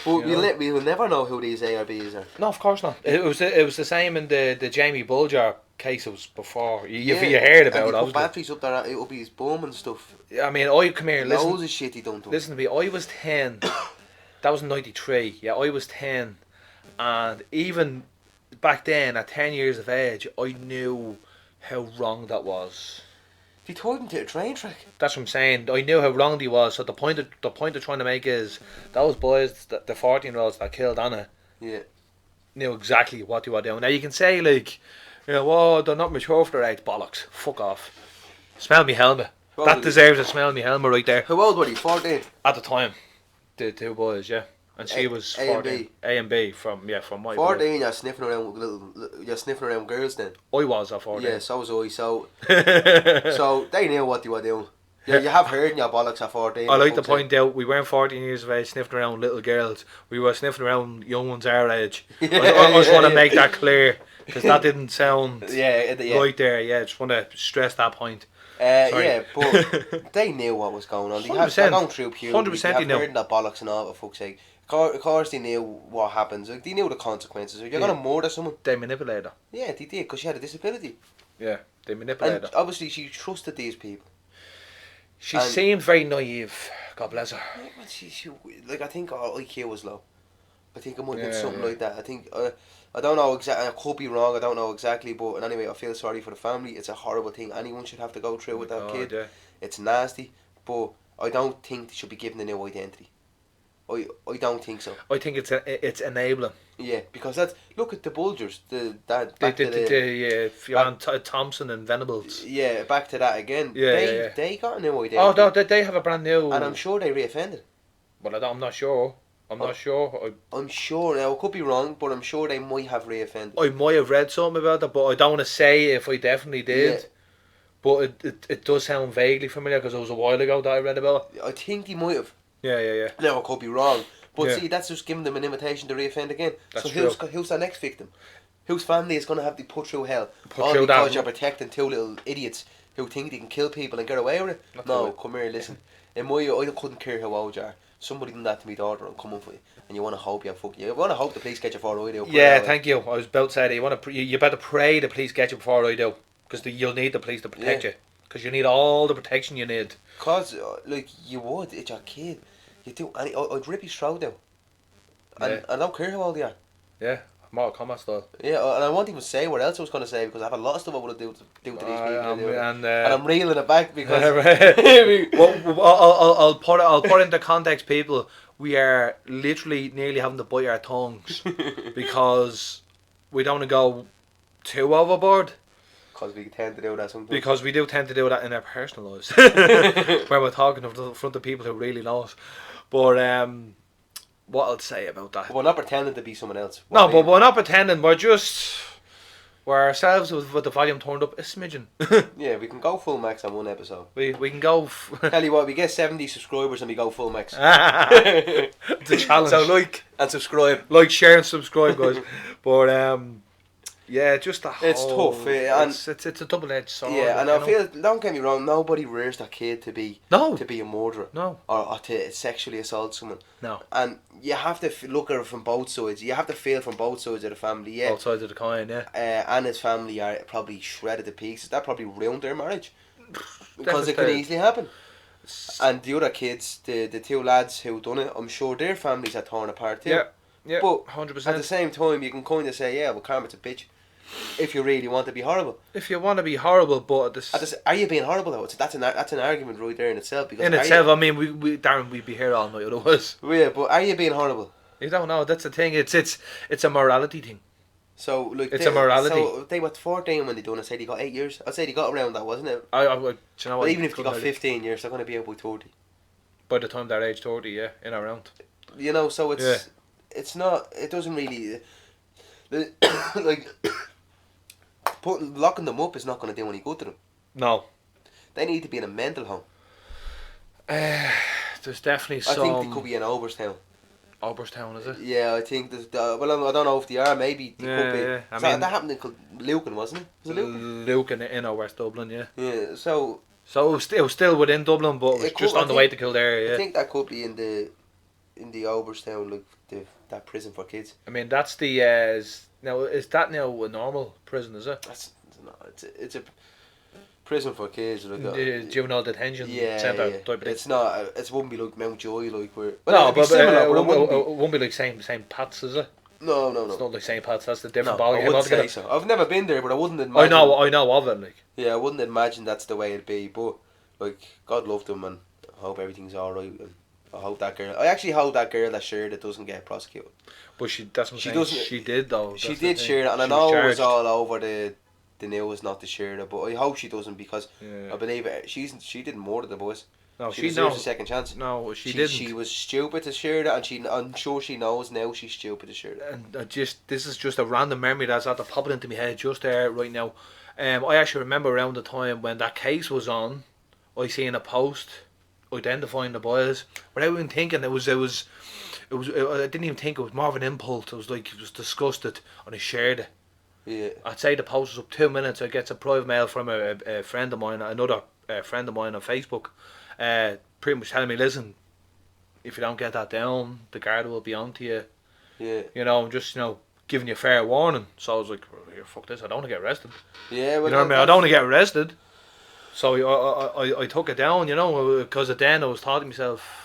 But we'll never know who these ARBs are. No, of course not. It was the same in the Jamie Bulger cases before. You heard about it. And he put batteries up there, it would be his bum and stuff. I mean, come here, listen. Loads of shit he done to him. Listen to me, I was 10. That was in 93. Yeah, I was 10. And even back then, at 10 years of age, I knew how wrong that was. He towed him to a train track. That's what I'm saying. I knew how wrong he was. So the point of trying to make is those boys, the 14-year-olds that killed Anna, knew exactly what they were doing. Now you can say like, they're not mature for their age. Bollocks. Fuck off. Smell me helmet. That deserves a smell me helmet right there. How old were he? 14? At the time, the two boys, yeah. And she was 14. A and B from my 14, you're sniffing around girls then. I was at 14. Yeah, so was I. So they knew what they were doing. Yeah, you have heard in your bollocks at 14. I like to point out we weren't 14 years of age sniffing around little girls. We were sniffing around young ones our age. I just want to make that clear because that didn't sound right there. Yeah, just want to stress that point. Yeah, but they knew what was going on. They're going through puberty. 100% they have heard that bollocks and all, for fuck's sake. Of course they knew what happens. Like, they knew the consequences. If you're going to murder someone... They manipulated her. Yeah, they did, because she had a disability. Yeah, they manipulated her. Obviously she trusted these people. She seemed very naive. God bless her. Yeah, she I think her IQ was low. I think it might have been something like that. I think... I don't know exactly. I could be wrong. I don't know exactly. But anyway, I feel sorry for the family. It's a horrible thing. Anyone should have to go through with that kid. Yeah. It's nasty. But I don't think they should be given a new identity. I don't think so. I think it's enabling. Yeah, because look at the Bulgers. Thompson and Venables. Yeah, back to that again. Yeah, they got a new identity. Oh no, they have a brand new. And I'm sure they reoffended. Well, I'm not sure. I'm sure. I'm sure now. I could be wrong, but I'm sure they might have reoffended. I might have read something about that, but I don't want to say if I definitely did. Yeah. But it does sound vaguely familiar because it was a while ago that I read about it. I think they might have. Yeah. Now I could be wrong, but see, that's just giving them an invitation to reoffend again. That's so true. Who's the next victim? Whose family is going to have to put through hell? Because you're protecting two little idiots who think they can kill people and get away with it? No, come here, listen. I couldn't care how old you are. Somebody done that to my daughter and come on for you, and you want to hope you want to hope the police get you before I do. Yeah, thank you. I was about to say that you better pray the police get you before I do, because you'll need the police to protect you, because you need all the protection you need. Cause you would, it's your kid. You do, and I'd rip his throat out, and I don't care how old you are. Yeah. Mortal Kombat style. Yeah, and I won't even say what else I was going to say because I have a lot of stuff I want to do to these people. And I'm reeling it back because I'll put into context, people. We are literally nearly having to bite our tongues because we don't want to go too overboard. Because we tend to do that sometimes. Because we do tend to do that in our personal lives, where we're talking in front of people who really know us. But what I'll say about that? We're not pretending to be someone else. But we're not pretending. We're ourselves with the volume turned up a smidgen. Yeah, we can go full max on one episode. We can go. Tell you what, we get 70 subscribers and we go full max. It's a challenge. So like and subscribe, share and subscribe, guys. But Yeah, just the whole... It's tough, and it's a double-edged sword. yeah, and you I know? feel, don't get me wrong, nobody rears their kid to be No. a murderer No. or to sexually assault someone. No. And you have to look at it from both sides. You have to feel from both sides of the family. Yeah, Both sides of the coin, yeah. and his family are probably shredded to pieces. That probably ruined their marriage because it could Devastated. easily happen. And the other kids, the two lads who done it, I'm sure their families are torn apart too. Yeah, But 100%. at the same time, you can kind of say, yeah, well, karma's a bitch. If you really want to be horrible, If you want to be horrible, but are you being horrible though? That's an argument right there in itself. Because in itself, I mean, we Darren, we'd be here all night otherwise. yeah, but are you being horrible? You don't know. That's the thing. It's a morality thing. So like It's a morality. So they were 14 when they done it. Say they got 8 years. I'd say they got around that, wasn't it? Do you know But what? even if they got 15 years, they're going to be out by 30. By the time they're age 30, yeah, in or around. You know, so it's Yeah. it's not. It doesn't really like locking them up is not going to do any good to them. No. They need to be in a mental home. There's definitely some... I think they could be in Oberstown. Oberstown, is it? Yeah, I think there's. Well, I don't know if they are. Maybe they could be. Yeah. I So mean, that happened in Lucan, wasn't it? Was it Lucan? Lucan in or West Dublin, yeah. Yeah. So So it was still within Dublin, but it was It just could- I on the think- way to Kildare, I yeah. think that could be in the Oberstown, like that prison for kids. I mean, that's the... now, is that now a normal prison, is it? That's no, it's a prison for kids. Like The juvenile detention yeah, centre yeah. type of thing. It's not. It wouldn't be like Mount Joy, like where. No, it'd be but similar, it but it wouldn't be. won't be like St. Pat's, is it? No, It's not like St. Pat's, that's the different No, ball I game wouldn't say altogether. so. I've never been there, but I wouldn't imagine. I know of it, like. Yeah, I wouldn't imagine that's the way it'd be. But like, God loved them, and I hope everything's all right. And I hope that girl. I actually hope that girl that shared it doesn't get prosecuted. But that's what I'm She saying. doesn't- She did, though. She that's the did thing. share it, and I She know it was charged. all over the news not to share it. But I hope she doesn't because Yeah. I believe it, she didn't murder the boys. No, She she deserves no, a second chance. no, she didn't. She was stupid to share that, and I'm sure she knows now she's stupid to share that. And this is just a random memory that's after popping into my head just there right now. I actually remember around the time when that case was on, I seen a post identifying the boys without even thinking. I didn't even think it was more of an impulse. It was like it was disgusted, and I shared it. Yeah. I'd say the post was up 2 minutes. I get a private mail from a friend of mine, another friend of mine on Facebook, pretty much telling me, listen, if you don't get that down, the guard will be on to you. Yeah. You know, just giving you fair warning. So I was like, well, here, fuck this, I don't want to get arrested. Yeah. Well, You know what I mean? I don't want to get arrested. So I took it down, because then I was thought to myself,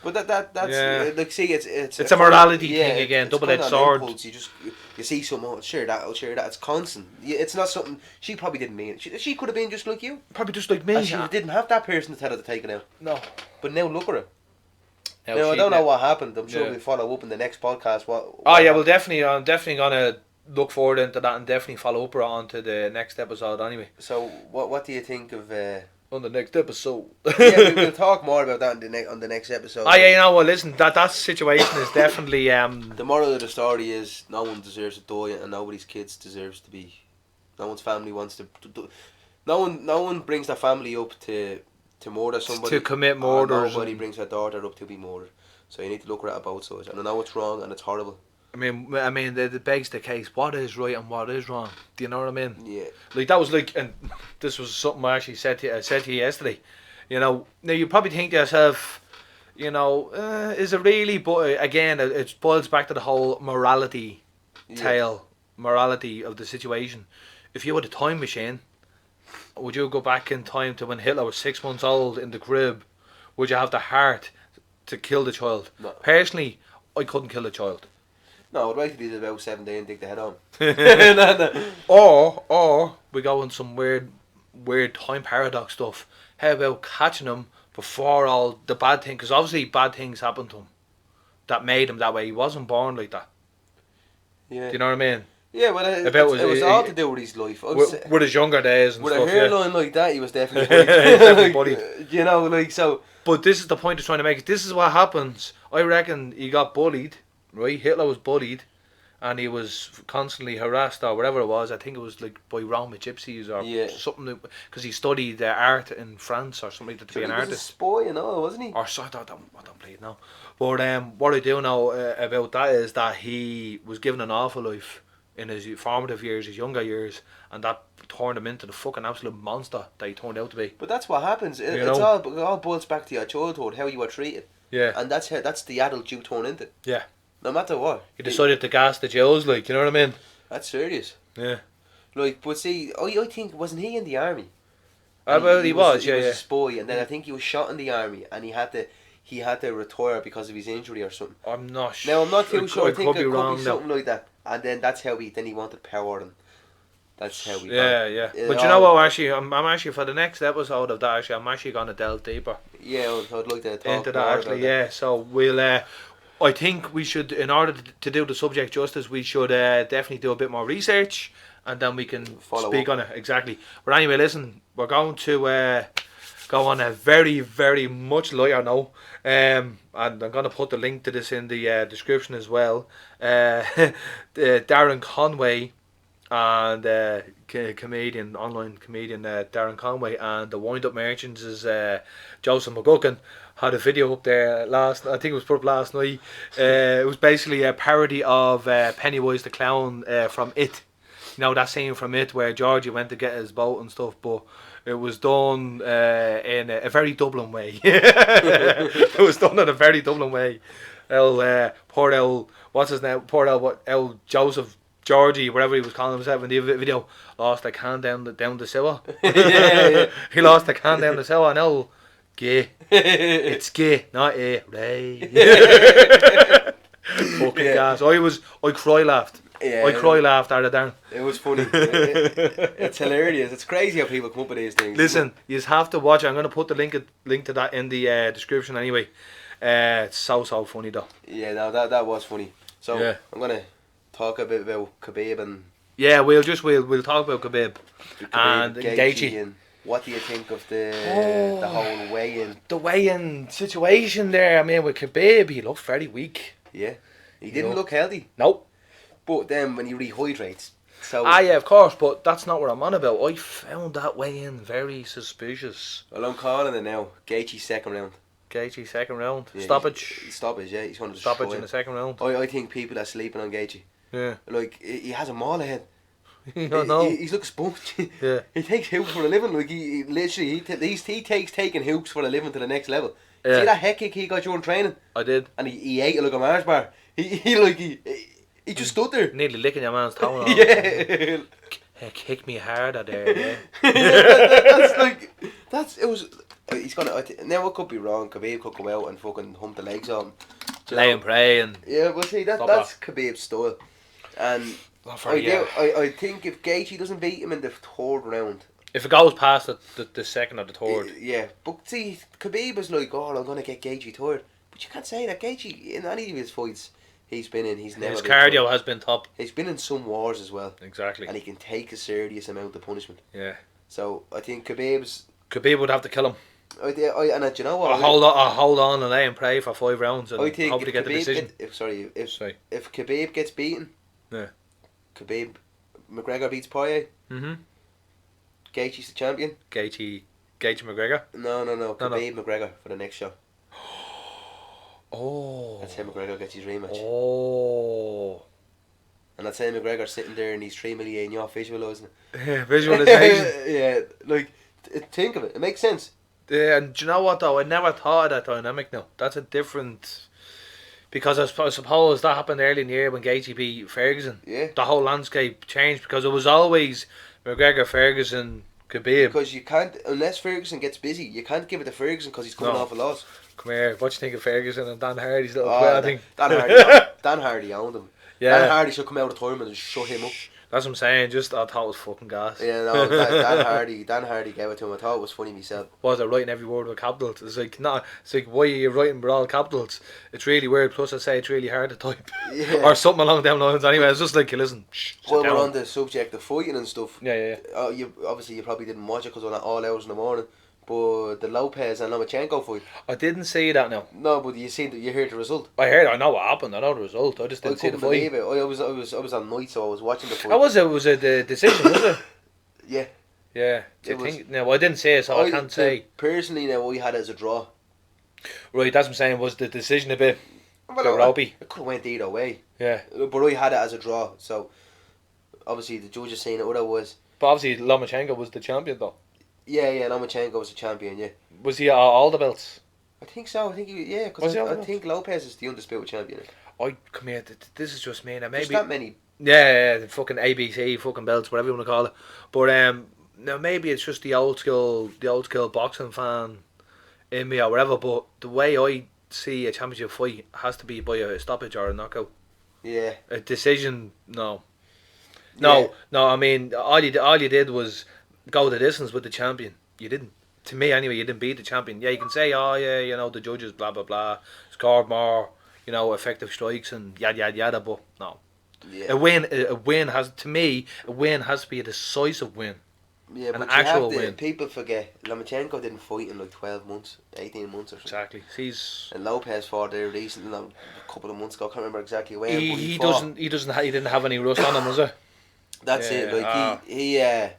But that's Yeah. like see it's a morality thing yeah, again, it's double-edged kind of an sword. impulse. You see someone, I'll share that. It's constant. Yeah, it's not something she probably didn't mean. She could have been just like you. probably just like me. And she didn't have that person to tell her to take it out. No. But now look at her. Now Now I she- don't know what happened. I'm sure Yeah. we'll follow up in the next podcast. What Oh yeah, happened. well definitely, I'm definitely gonna look forward into that and definitely follow up on to the next episode anyway. So what do you think of? On the next episode. Yeah, we'll talk more about that on the next episode. Oh yeah, well listen, that situation is definitely The moral of the story is no one deserves to die, and nobody's kids deserves to be. No one's family wants to. No one brings their family up to murder somebody. to commit or murders. Nobody and- brings their daughter up to be murdered. So you need to look at it both sides. And I know it's wrong and it's horrible. I mean, it begs the case. What is right and what is wrong? Do you know what I mean? Yeah. Like that was like, and this was something I actually said to you yesterday. Now you probably think to yourself, is it really? But again, it boils back to the whole morality morality of the situation. If you had a time machine, would you go back in time to when Hitler was 6 months old in the crib? Would you have the heart to kill the child? No. Personally, I couldn't kill the child. No, I'd wait till he's about 17 and dig the head on. Or we go in some weird time paradox stuff. How about catching him before all the bad things? Because obviously bad things happened to him that made him that way. He wasn't born like that. Yeah. Do you know what I mean? Yeah, well, it About was all to do with his life. With his younger days and with stuff. a hairline like that, he was definitely Definitely bullied. so. But this is the point of trying to make. This is what happens. I reckon he got bullied. Right, Hitler was bullied, and he was constantly harassed or whatever it was. I think it was like by Roma gypsies or something, because he studied art in France or something to be an He was a artist. spy and all, wasn't he? Or so I don't believe now. But what I do know about that is that he was given an awful life in his formative years, his younger years, and that turned him into the fucking absolute monster that he turned out to be. But that's what happens. It You know? all boils back to your childhood, how you were treated. Yeah. And that's the adult you turn into. Yeah. No matter what. He decided to gas the jails, like, you know what I mean? That's serious. Yeah. Like, but see, I think, wasn't he in the army? Well, he was, he was yeah. a spy, and then I think he was shot in the army, and he had to retire because of his injury or something. I'm not sure. Now I'm not too sure. I think it could wrong, be something like that. And then that's how he wanted power, and that's how we. Yeah. But you know what? Actually, I'm actually for the next episode of that. Actually, I'm actually gonna delve deeper. Yeah, I'd like to talk into that. more Actually, about yeah. So we'll. I think we should, in order to do the subject justice, we should definitely do a bit more research, and then we can Follow speak up. on it. Exactly. But anyway, listen, we're going to go on a very, very much lighter note. And I'm going to put the link to this in the description as well. Darren Conway and online comedian Darren Conway, and the Wind Up Merchants is Joseph McGuckin. Had a video up there I think it was put up last night. It was basically a parody of Pennywise the Clown from It. You know, that scene from It where Georgie went to get his boat and stuff, but it was done in a very Dublin way. It was done in a very Dublin way. Poor El, what's his name? Poor El Joseph Georgie, whatever he was calling himself in the video, lost a can down the sewer. Yeah. He lost a can down the sewer, and El, gay. It's gay, not a Ray. Fucking gas. I cry laughed. Yeah, I cry laughed out of Darren. It was funny. It's hilarious. It's crazy how people come up with these things. Listen, you have to watch it. I'm going to put the link to that in the description anyway. It's so funny though. Yeah, no, that was funny. So Yeah. I'm gonna talk a bit about Khabib and Yeah, we'll talk about Khabib and Gaethje. and what do you think of the whole weigh-in? The weigh-in situation there. I mean, with Khabib, he looked very weak. Yeah, he didn't look healthy. Nope. But then when he rehydrates, so Yeah, of course, but that's not what I'm on about. I found that weigh-in very suspicious. well, I'm calling it now. Gaethje's second round. Gaethje second round. Yeah, Stoppage. Stoppage, yeah. He's going to Stoppage destroy in the him. second round. I think people are sleeping on Gaethje. Yeah. Like, he has a mall ahead. You don't know. He's like a sponge. Yeah. He takes hoops for a living. Like, he literally, he takes taking hoops for a living to the next level. Yeah. See that head kick he got during training? I did. And he ate it like a Mars bar. He just stood there. Nearly licking your man's toe off. Yeah. Kick me harder there, yeah. He's gonna. Now I could be wrong. Khabib could go out and fucking hump the legs on him. Lay and pray and... Yeah, well, see that's Khabib's style, and I think if Gaethje doesn't beat him in the third round, if it goes past the second or the third... yeah. But see, Khabib is like, oh, I'm gonna get Gaethje third, but you can't say that. Gaethje, in any of his fights he's been in, he's never. His been cardio third. has been top. He's been in some wars as well, Exactly. and he can take a serious amount of punishment. Yeah. So I think Khabib would have to kill him. and do you know what? I'll hold on and lay and pray for 5 rounds and I think hope to get the decision. if Khabib gets beaten, Yeah. McGregor beats Poirier, Mm-hmm. Gaethje's the champion. Gaethje McGregor. No. Khabib McGregor for the next show. Oh. That's how McGregor gets his rematch. Oh. And that's how McGregor sitting there and he's 3 million, you're visualising it. Visualization. Yeah, like, think of it. It makes sense. Yeah, and do you know what though? I never thought of that dynamic now. That's a different... Because I suppose that happened early in the year when Gaethje beat Ferguson. Yeah. The whole landscape changed because it was always McGregor, Ferguson, Khabib. Because you can't, unless Ferguson gets busy, you can't give it to Ferguson because he's coming off a loss. Come here, what do you think of Ferguson and Dan Hardy's little thing? Dan Hardy owned him. Yeah. Dan Hardy should come out of retirement and shut him up. That's what I'm saying, just I thought it was fucking gas. Yeah, no, Dan Hardy gave it to him. I thought it was funny myself. Was I writing every word with capitals? It's like, why are you writing with all capitals? It's really weird, plus I say it's really hard to type. Yeah. Or something along them lines anyway. It's just like, listen, Well, we're on the subject of fighting and stuff. Yeah. You probably didn't watch it because we're at all hours in the morning. But the Lopez and Lomachenko fight. I didn't see that now. No, but you heard the result. I know what happened. I know the result. I just didn't see the couldn't fight. believe it. I was on night, so I was watching the fight. It was the decision, was it? Yeah. Yeah. No, I didn't see it, so I can't say. Personally, now I had it as a draw. Right, that's what I'm saying. Was the decision a bit Well, ropey? It could have went either way. Yeah. But I had it as a draw, so obviously the judges saying it otherwise. But obviously Lomachenko was the champion though. Yeah, Lomachenko was the champion. Yeah, Was he all the belts? I think so. I think Was because he all I the think Lopez is the undisputed champion. Come here. This is just me. Now There's maybe. that many. Yeah, the fucking ABC, fucking belts, whatever you want to call it. But now maybe it's just the old school boxing fan in me or whatever. But the way I see a championship fight has to be by a stoppage or a knockout. Yeah. A decision, no. Yeah. No. I mean, all you did was go the distance with the champion. You didn't. To me, anyway, you didn't beat the champion. Yeah, you can say, oh yeah, you know, the judges, blah blah blah, scored more, you know, effective strikes and yada yada yada. But no. Yeah. A win has to be a decisive win. Yeah, An but actual win. People forget Lomachenko didn't fight in like 12 months, 18 months or something. Exactly. He's And Lopez fought there recently, a couple of months ago. I can't remember exactly when. but he fought. didn't have any rust on him, was it? That's Yeah, it. Like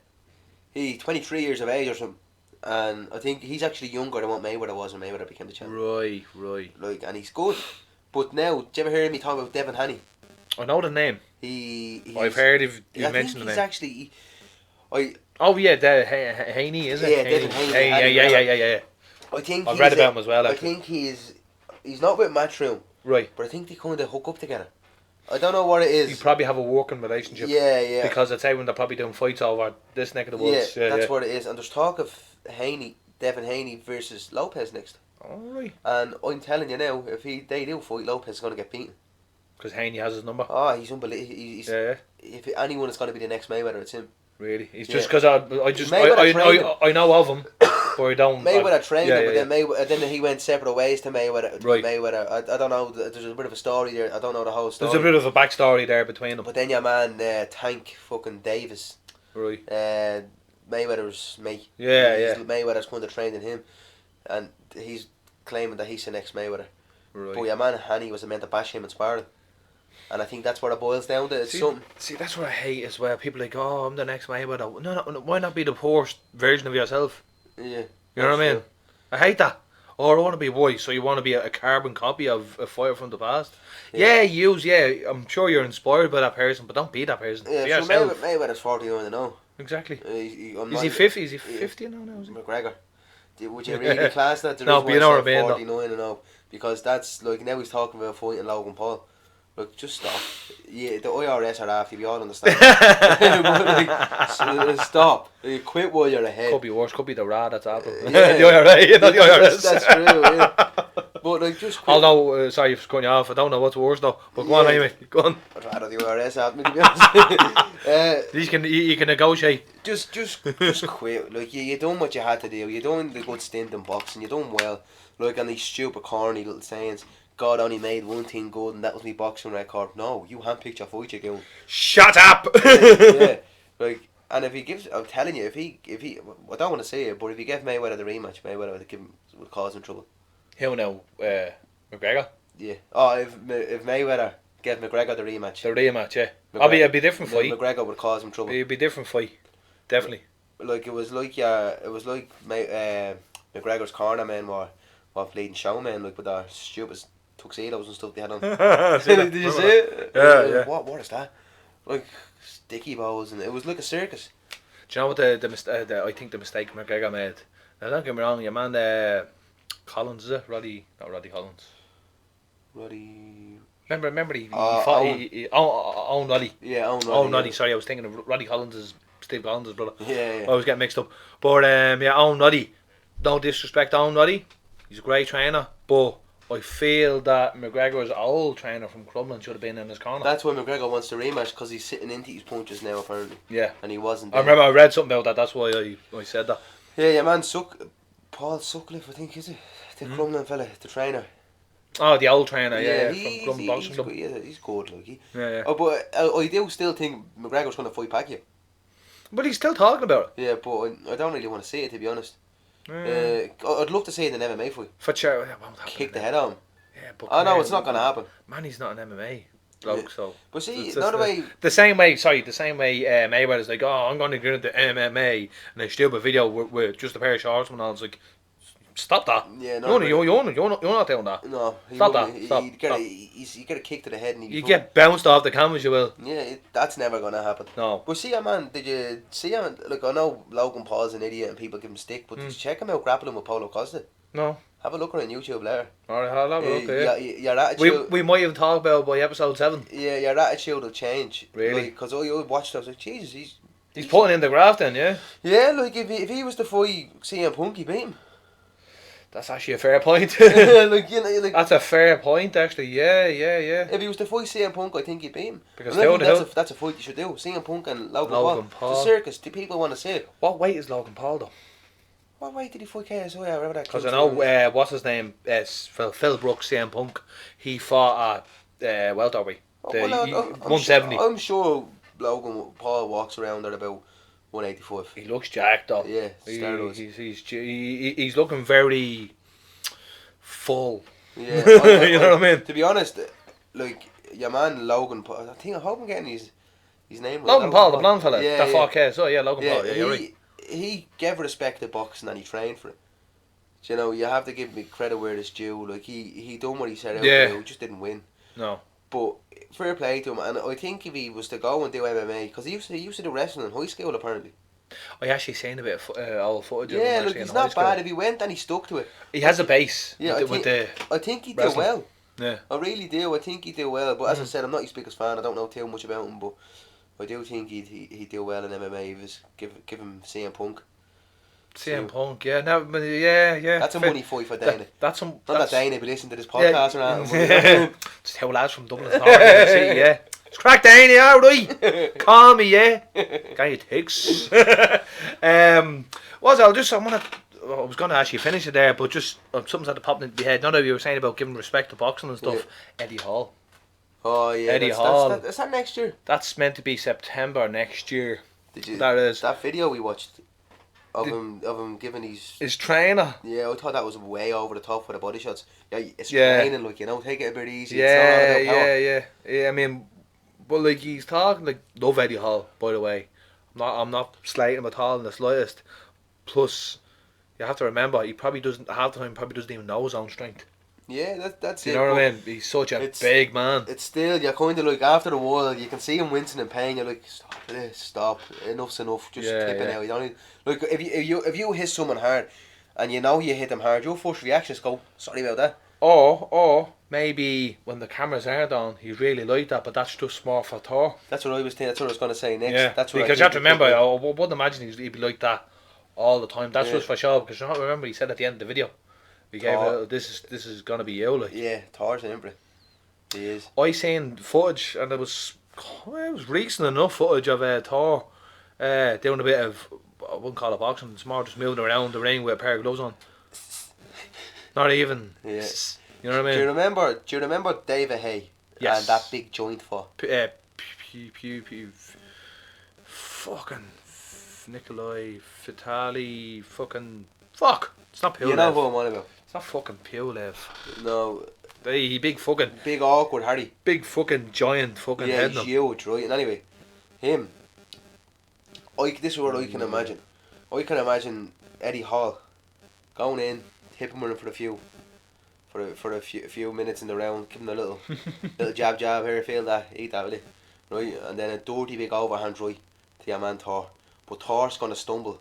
he 23 years of age or something, and I think he's actually younger than what Mayweather was when Mayweather became the champion. Right. Like, and he's good. But now, do you ever hear me talk about Devin Haney? I know the name. I've heard you mentioned the name. He's actually. Oh yeah, Haney, is it? Yeah, Devin Haney. Yeah. I think I've read about him as well. I Actually. think he's not with Matchroom, Right. but I think they kind of hook up together. I don't know what it is. You probably have a working relationship. Yeah. Because I'd say when they're probably doing fights over this neck of the woods. Yeah, that's what it is. And there's talk of Devin Haney versus Lopez next. Alright. And I'm telling you now, if they do fight, Lopez is going to get beaten. Because Haney has his number. Oh, he's unbelievable. Yeah. If anyone is going to be the next Mayweather, it's him. Really? It's Yeah. just because I know of him, but I don't. Mayweather trained him, but yeah. then he went separate ways to Mayweather. Right. I don't know. There's a bit of a story there. I don't know the whole story. There's a bit of a backstory there between them. But then your man Tank fucking Davis, Right. Mayweather's mate. Yeah. Mayweather's kind of trained in him, and he's claiming that he's the next Mayweather. Right. But your man Haney was meant to bash him in sparring. And I think that's what it boils down to. It's something. See, that's what I hate as well. People are like, oh, I'm the next Mayweather. No, why not be the poor version of yourself? Yeah. You know what I mean? True. I hate that. Or I want to be white, so you want to be a carbon copy of a fighter from the past. Yeah, I'm sure you're inspired by that person, but don't be that person. Yeah, Be so yourself. Mayweather's 49 and 0. Exactly. Is he 50? Is he 50 now? Is he? McGregor. Would you really class that? No, but you know what I mean, though. 49 and 0. Because that's, like, now he's talking about fighting Logan Paul. Look, just stop. Yeah, the IRS are after you, we all understand. Stop. Quit while you're ahead. Could be worse, could be the RA that's Apple. Yeah. The IRA, not the IRS. That's true, yeah. But, like, just quit. Although, sorry for cutting you off, I don't know what's worse though. But go on anyway, go on. I'd rather the IRS at me, to be honest. You can negotiate. Just quit. Like, you done what you had to do. You done the good stint in boxing. You done well. Like, on these stupid, corny little sayings. God only made one thing good, and that was my boxing record. No, you handpicked your fight, you go. Shut up! Yeah, like, and if he gives, I'm telling you, if he, I don't want to say it, but if he gave Mayweather the rematch, Mayweather would cause him trouble. Who now? McGregor? Yeah. Oh, if Mayweather gave McGregor the rematch. The rematch, yeah. McGregor, It'd be a different fight. McGregor would cause him trouble. It'd be a different fight. Definitely. Like, it was like McGregor's corner men were bleeding showmen, like, with their stupid tuxedos and stuff they had on. Did you see it? Yeah. What is that? Like sticky balls, and it was like a circus. Do you know what I think the mistake McGregor made? Now don't get me wrong, your man Collins, is it? Not Roddy Collins. Roddy. Remember he fought Owen Roddy. Yeah, Owen Roddy. Owen Roddy, sorry, I was thinking of Roddy Collins is Steve Collins' brother. Yeah. I was getting mixed up. But Owen Roddy, no disrespect to Owen Roddy, he's a great trainer, but I feel that McGregor's old trainer from Crumlin should have been in his corner. That's why McGregor wants the rematch, because he's sitting into his punches now, apparently. Yeah. And he wasn't. I remember I read something about that, that's why I said that. Yeah, your man Paul Sutcliffe, I think, is it? The Crumlin fella, the trainer. Oh, the old trainer, yeah, from from Crumlin Boxing Club. He's good, like. Yeah. Oh, but I do still think McGregor's going to fight Pacquiao. But he's still talking about it. Yeah, but I don't really want to see it, to be honest. I'd love to see it in an MMA fight. For sure, it won't happen. Kick the head on him. Yeah, but Oh no, it's not going to happen. Man, he's not an MMA bloke, so. But see, it's not the way. The same way Mayweather's like, oh, I'm going to get into MMA, and they still have a video with just a pair of shorts and all. It's like, Stop that. Yeah, no. You're not doing that. No, Stop that. Stop. You get a kick to the head and You get bounced off the canvas, you will. Yeah, that's never gonna happen. No. But see, man, did you see him? Look, I know Logan Paul's an idiot and people give him stick, but did you check him out grappling with Paulo Costa? No. Have a look on YouTube later. Alright, I'll have a look. Yeah. Your attitude. We might even talk about it by episode 7. Yeah, your attitude will change. Really? Because I watched it, I was like, Jesus, He's putting in the graft then, yeah? Yeah, like if he was to fight CM Punk, he beat him. That's actually a fair point. like, That's a fair point, actually. Yeah. If he was to fight CM Punk, I think he'd beat him. Because that's a fight you should do. CM Punk and Logan Paul. It's a circus. The people want to see it. What weight is Logan Paul, though? What weight did he fight KSI? Whatever that. Because I know, what's his name? Phil Brooks, CM Punk. He fought at welterweight. 170. I'm sure Logan Paul walks around at about 185. He looks jacked up. Yeah, he's looking very full. Yeah, you know what I mean? To be honest, like your man Logan Paul, I hope I'm getting his name right. Logan Paul, the blonde fella. Yeah, that fought KSI. Yeah, Logan Paul. Yeah, you're right. He gave respect to boxing and he trained for it. You know, you have to give me credit where it's due. Like he done what he set out to do, just didn't win. No. But fair play to him, and I think if he was to go and do MMA, because he used to do wrestling in high school apparently. I actually seen a bit of old footage. Yeah, look, he's not bad if he went and he stuck to it. He has a base. Yeah, I think he'd do well. Yeah, I really do. I think he'd do well. But as I said, I'm not his biggest fan. I don't know too much about him, but I do think he'd do well in MMA. If he was give him CM Punk. CM Punk, yeah, no, but yeah. That's a money fight for Dana. Not that Dana, but listen to this podcast around. Just two lads from Dublin, yeah. It's crack Dana, yeah, right? Call me, yeah. Got your ticks. I was gonna actually finish it there, but just something's had to pop into my head. Now that you were saying about giving respect to boxing and stuff, yeah. Eddie Hall. Oh yeah, Eddie Hall. Is that next year? That's meant to be September next year. That video we watched of him giving his trainer. Yeah, I thought that was way over the top for the body shots. Yeah, it's training, like, you know, take it a bit easy. Yeah. I mean, but like he's talking like love Eddie Hall, by the way. I'm not slating him at all in the slightest. Plus, you have to remember he probably doesn't even know his own strength. Yeah, that's you know what I mean? He's such a big man. It's still, you're kind of like, after a while, you can see him wincing in pain. You're like, stop, enough's enough. Just tip it out. You don't need, like, if you hit someone hard, and you know you hit them hard, your first reaction is go, sorry about that. Or maybe when the cameras aren't on, he's really like that, but that's just more for Thor. That's what I was thinking. That's what I was going to say next. Yeah, that's what because you have to remember, I wouldn't imagine he'd be like that all the time. That's just for sure. Because you don't remember he said at the end of the video. We gave this is gonna be you, like. Yeah, Thor's an emperor. He is. I seen footage and it was recent enough footage of Thor doing a bit of, I wouldn't call it boxing, it's more just moving around the ring with a pair of gloves on. Not even. Yeah. You know what I mean? Do you remember David Hay? Yes. And that big joint for? Fucking Nikolai Vitali fucking fuck. It's not Pulev. You know who I'm on about. It's not fucking Pulev. No. He big awkward Harry. Big fucking giant fucking head. Yeah, he's huge, right? And anyway, him. This is what I can imagine. I can imagine Eddie Hall going in, tipping him for a few minutes in the round, give him a little jab here, feel that, eat that, will you? Right, and then a dirty big overhand right to your man Thor. But Thor's gonna stumble.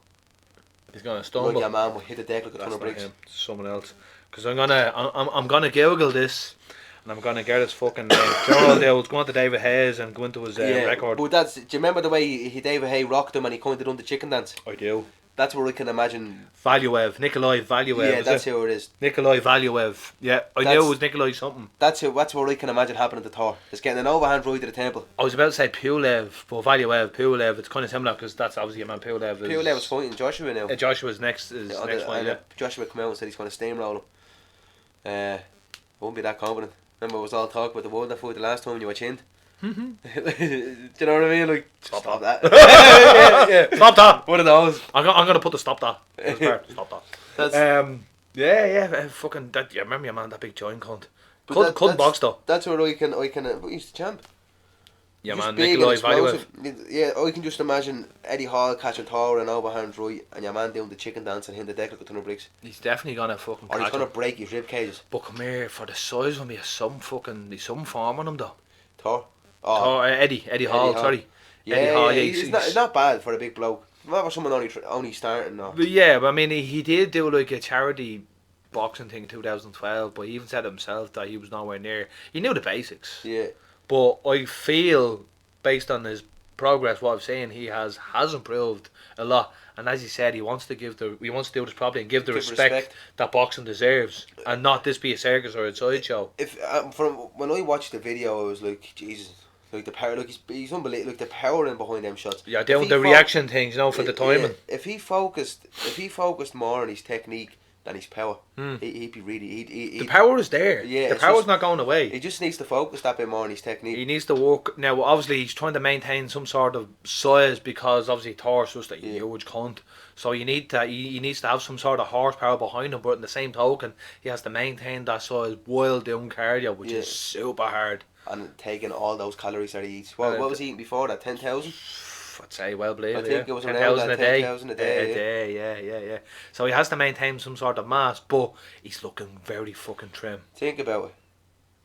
He's gonna stumble. Like your man will hit the deck like a ton of bricks. Someone else. Because I'm gonna Google this, and I'm gonna get his fucking name. I was going to David Hayes and go into his record. But do you remember the way David Hay rocked him and he kind of done the chicken dance? I do. That's where I can imagine. Nikolai Valuev. Yeah, that's who it is. Nikolai Valuev. Yeah, I knew it was Nikolai something. That's where I can imagine happening to Thor. It's getting an overhand right to the temple. I was about to say Pulev, but Pulev, it's kind of similar because that's obviously your man Pulev. Pulev is fighting Joshua now. Joshua's next one, yeah. Joshua come out and said he's going to steamroll him. I won't be that confident. Remember, it was all talk about the world that fight the last time you were chinned. Do you know what I mean? Like, stop that. yeah. Stop that. One of those. I'm gonna put the stop that. Stop that. Fucking that. Yeah, remember your man, that big giant cunt. Couldn't box though. That's where I can. He's the champ. Yeah, just man, big Nikolai and explosive. Yeah, I can just imagine Eddie Hall catching Thor and overhand right, and your man doing the chicken dance and hitting the deck like a ton of bricks. He's definitely gonna fucking Or he's catch gonna him. break his rib cages. But come here, for the size of him, he's some form on him though. Thor. Oh, Eddie Hall, Hall. sorry. Yeah, Eddie Hall, yeah, he's not bad for a big bloke. Not for someone only starting though. But yeah, but I mean, he did do like a charity boxing thing in 2012, but he even said himself that he was nowhere near. He knew the basics. Yeah. But I feel, based on his progress, what I've seen, he has improved a lot. And as he said, he wants to do this properly and give the respect that boxing deserves, and not this be a circus or a sideshow. If from when I watched the video, I was like, Jesus, like the power, like he's unbelievable, like the power in behind them shots. Yeah, doing the reaction things, for the timing. Yeah, if he focused more on his technique than his power, he'd be really. The power is there. Yeah, the power's not going away. He just needs to focus that bit more on his technique. He needs to work now. Obviously, he's trying to maintain some sort of size because obviously Thor's just a huge cunt. So you need to. He needs to have some sort of horsepower behind him. But in the same token, he has to maintain that size while doing cardio, which is super hard. And taking all those calories that he eats. What was he eating before that? 10,000. I'd say well believed. I think it was 10,000 a day. 10,000 a day. Yeah. So he has to maintain some sort of mass, but he's looking very fucking trim. Think about it.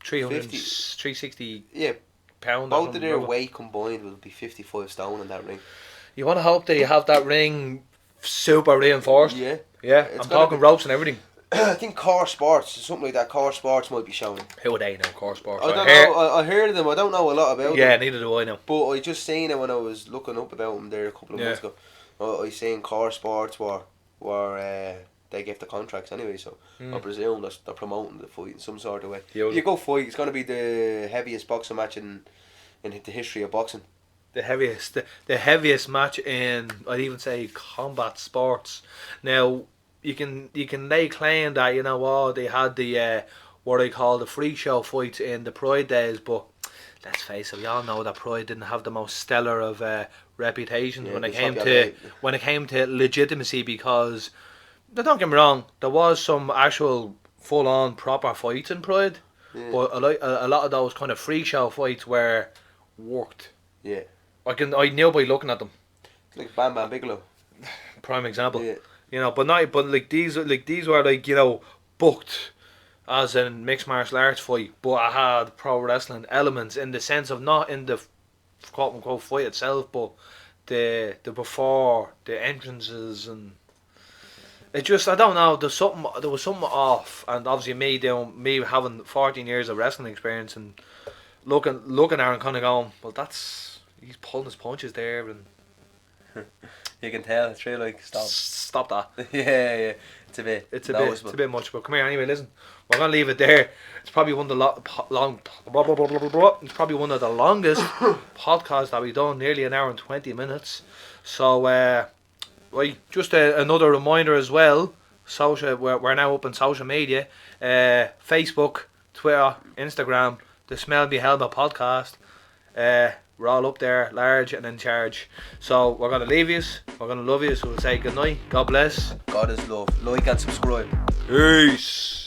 360 Yeah, pound. both of their weight combined will be 55 stone in that ring. You want to hope that you have that ring super reinforced. Yeah. Yeah, I'm talking ropes and everything. I think Core Sports, something like that. Core Sports might be showing. Who would they know? Core Sports. I don't know. I heard of them. I don't know a lot about them. Yeah, neither do I know. But I just seen it when I was looking up about them there a couple of months ago. I seen Core Sports were they gave the contracts anyway, so I presume they're promoting the fight in some sort of way. You go fight. It's going to be the heaviest boxing match in the history of boxing. The heaviest match in, I'd even say, combat sports. Now, you can lay claim that, they had the what I call the freak show fights in the Pride days, but let's face it, we all know that Pride didn't have the most stellar of reputations when it came to legitimacy, because don't get me wrong, there was some actual full on proper fights in Pride, but a lot of those kind of freak show fights were worked. Yeah. I knew by looking at them. Like Bam Bam Bigelow. Prime example. Yeah. But these were booked as in mixed martial arts fight, but I had pro wrestling elements in the sense of not in the quote unquote fight itself, but the before, the entrances, and it just, I don't know, there was something off. And obviously me having 14 years of wrestling experience and looking at her and kind of going, well, he's pulling his punches there, and you can tell it's really stop that. yeah, it's a bit much. But come here anyway. Listen, we're gonna leave it there. It's probably one of the It's probably one of the longest podcasts that we've done, nearly an hour and 20 minutes. So just another reminder as well. We're now up on social media, Facebook, Twitter, Instagram. The Smell Me Helmet podcast. We're all up there, large and in charge. So we're going to leave you. We're going to love you. So we'll say good night. God bless. God is love. Like and subscribe. Peace.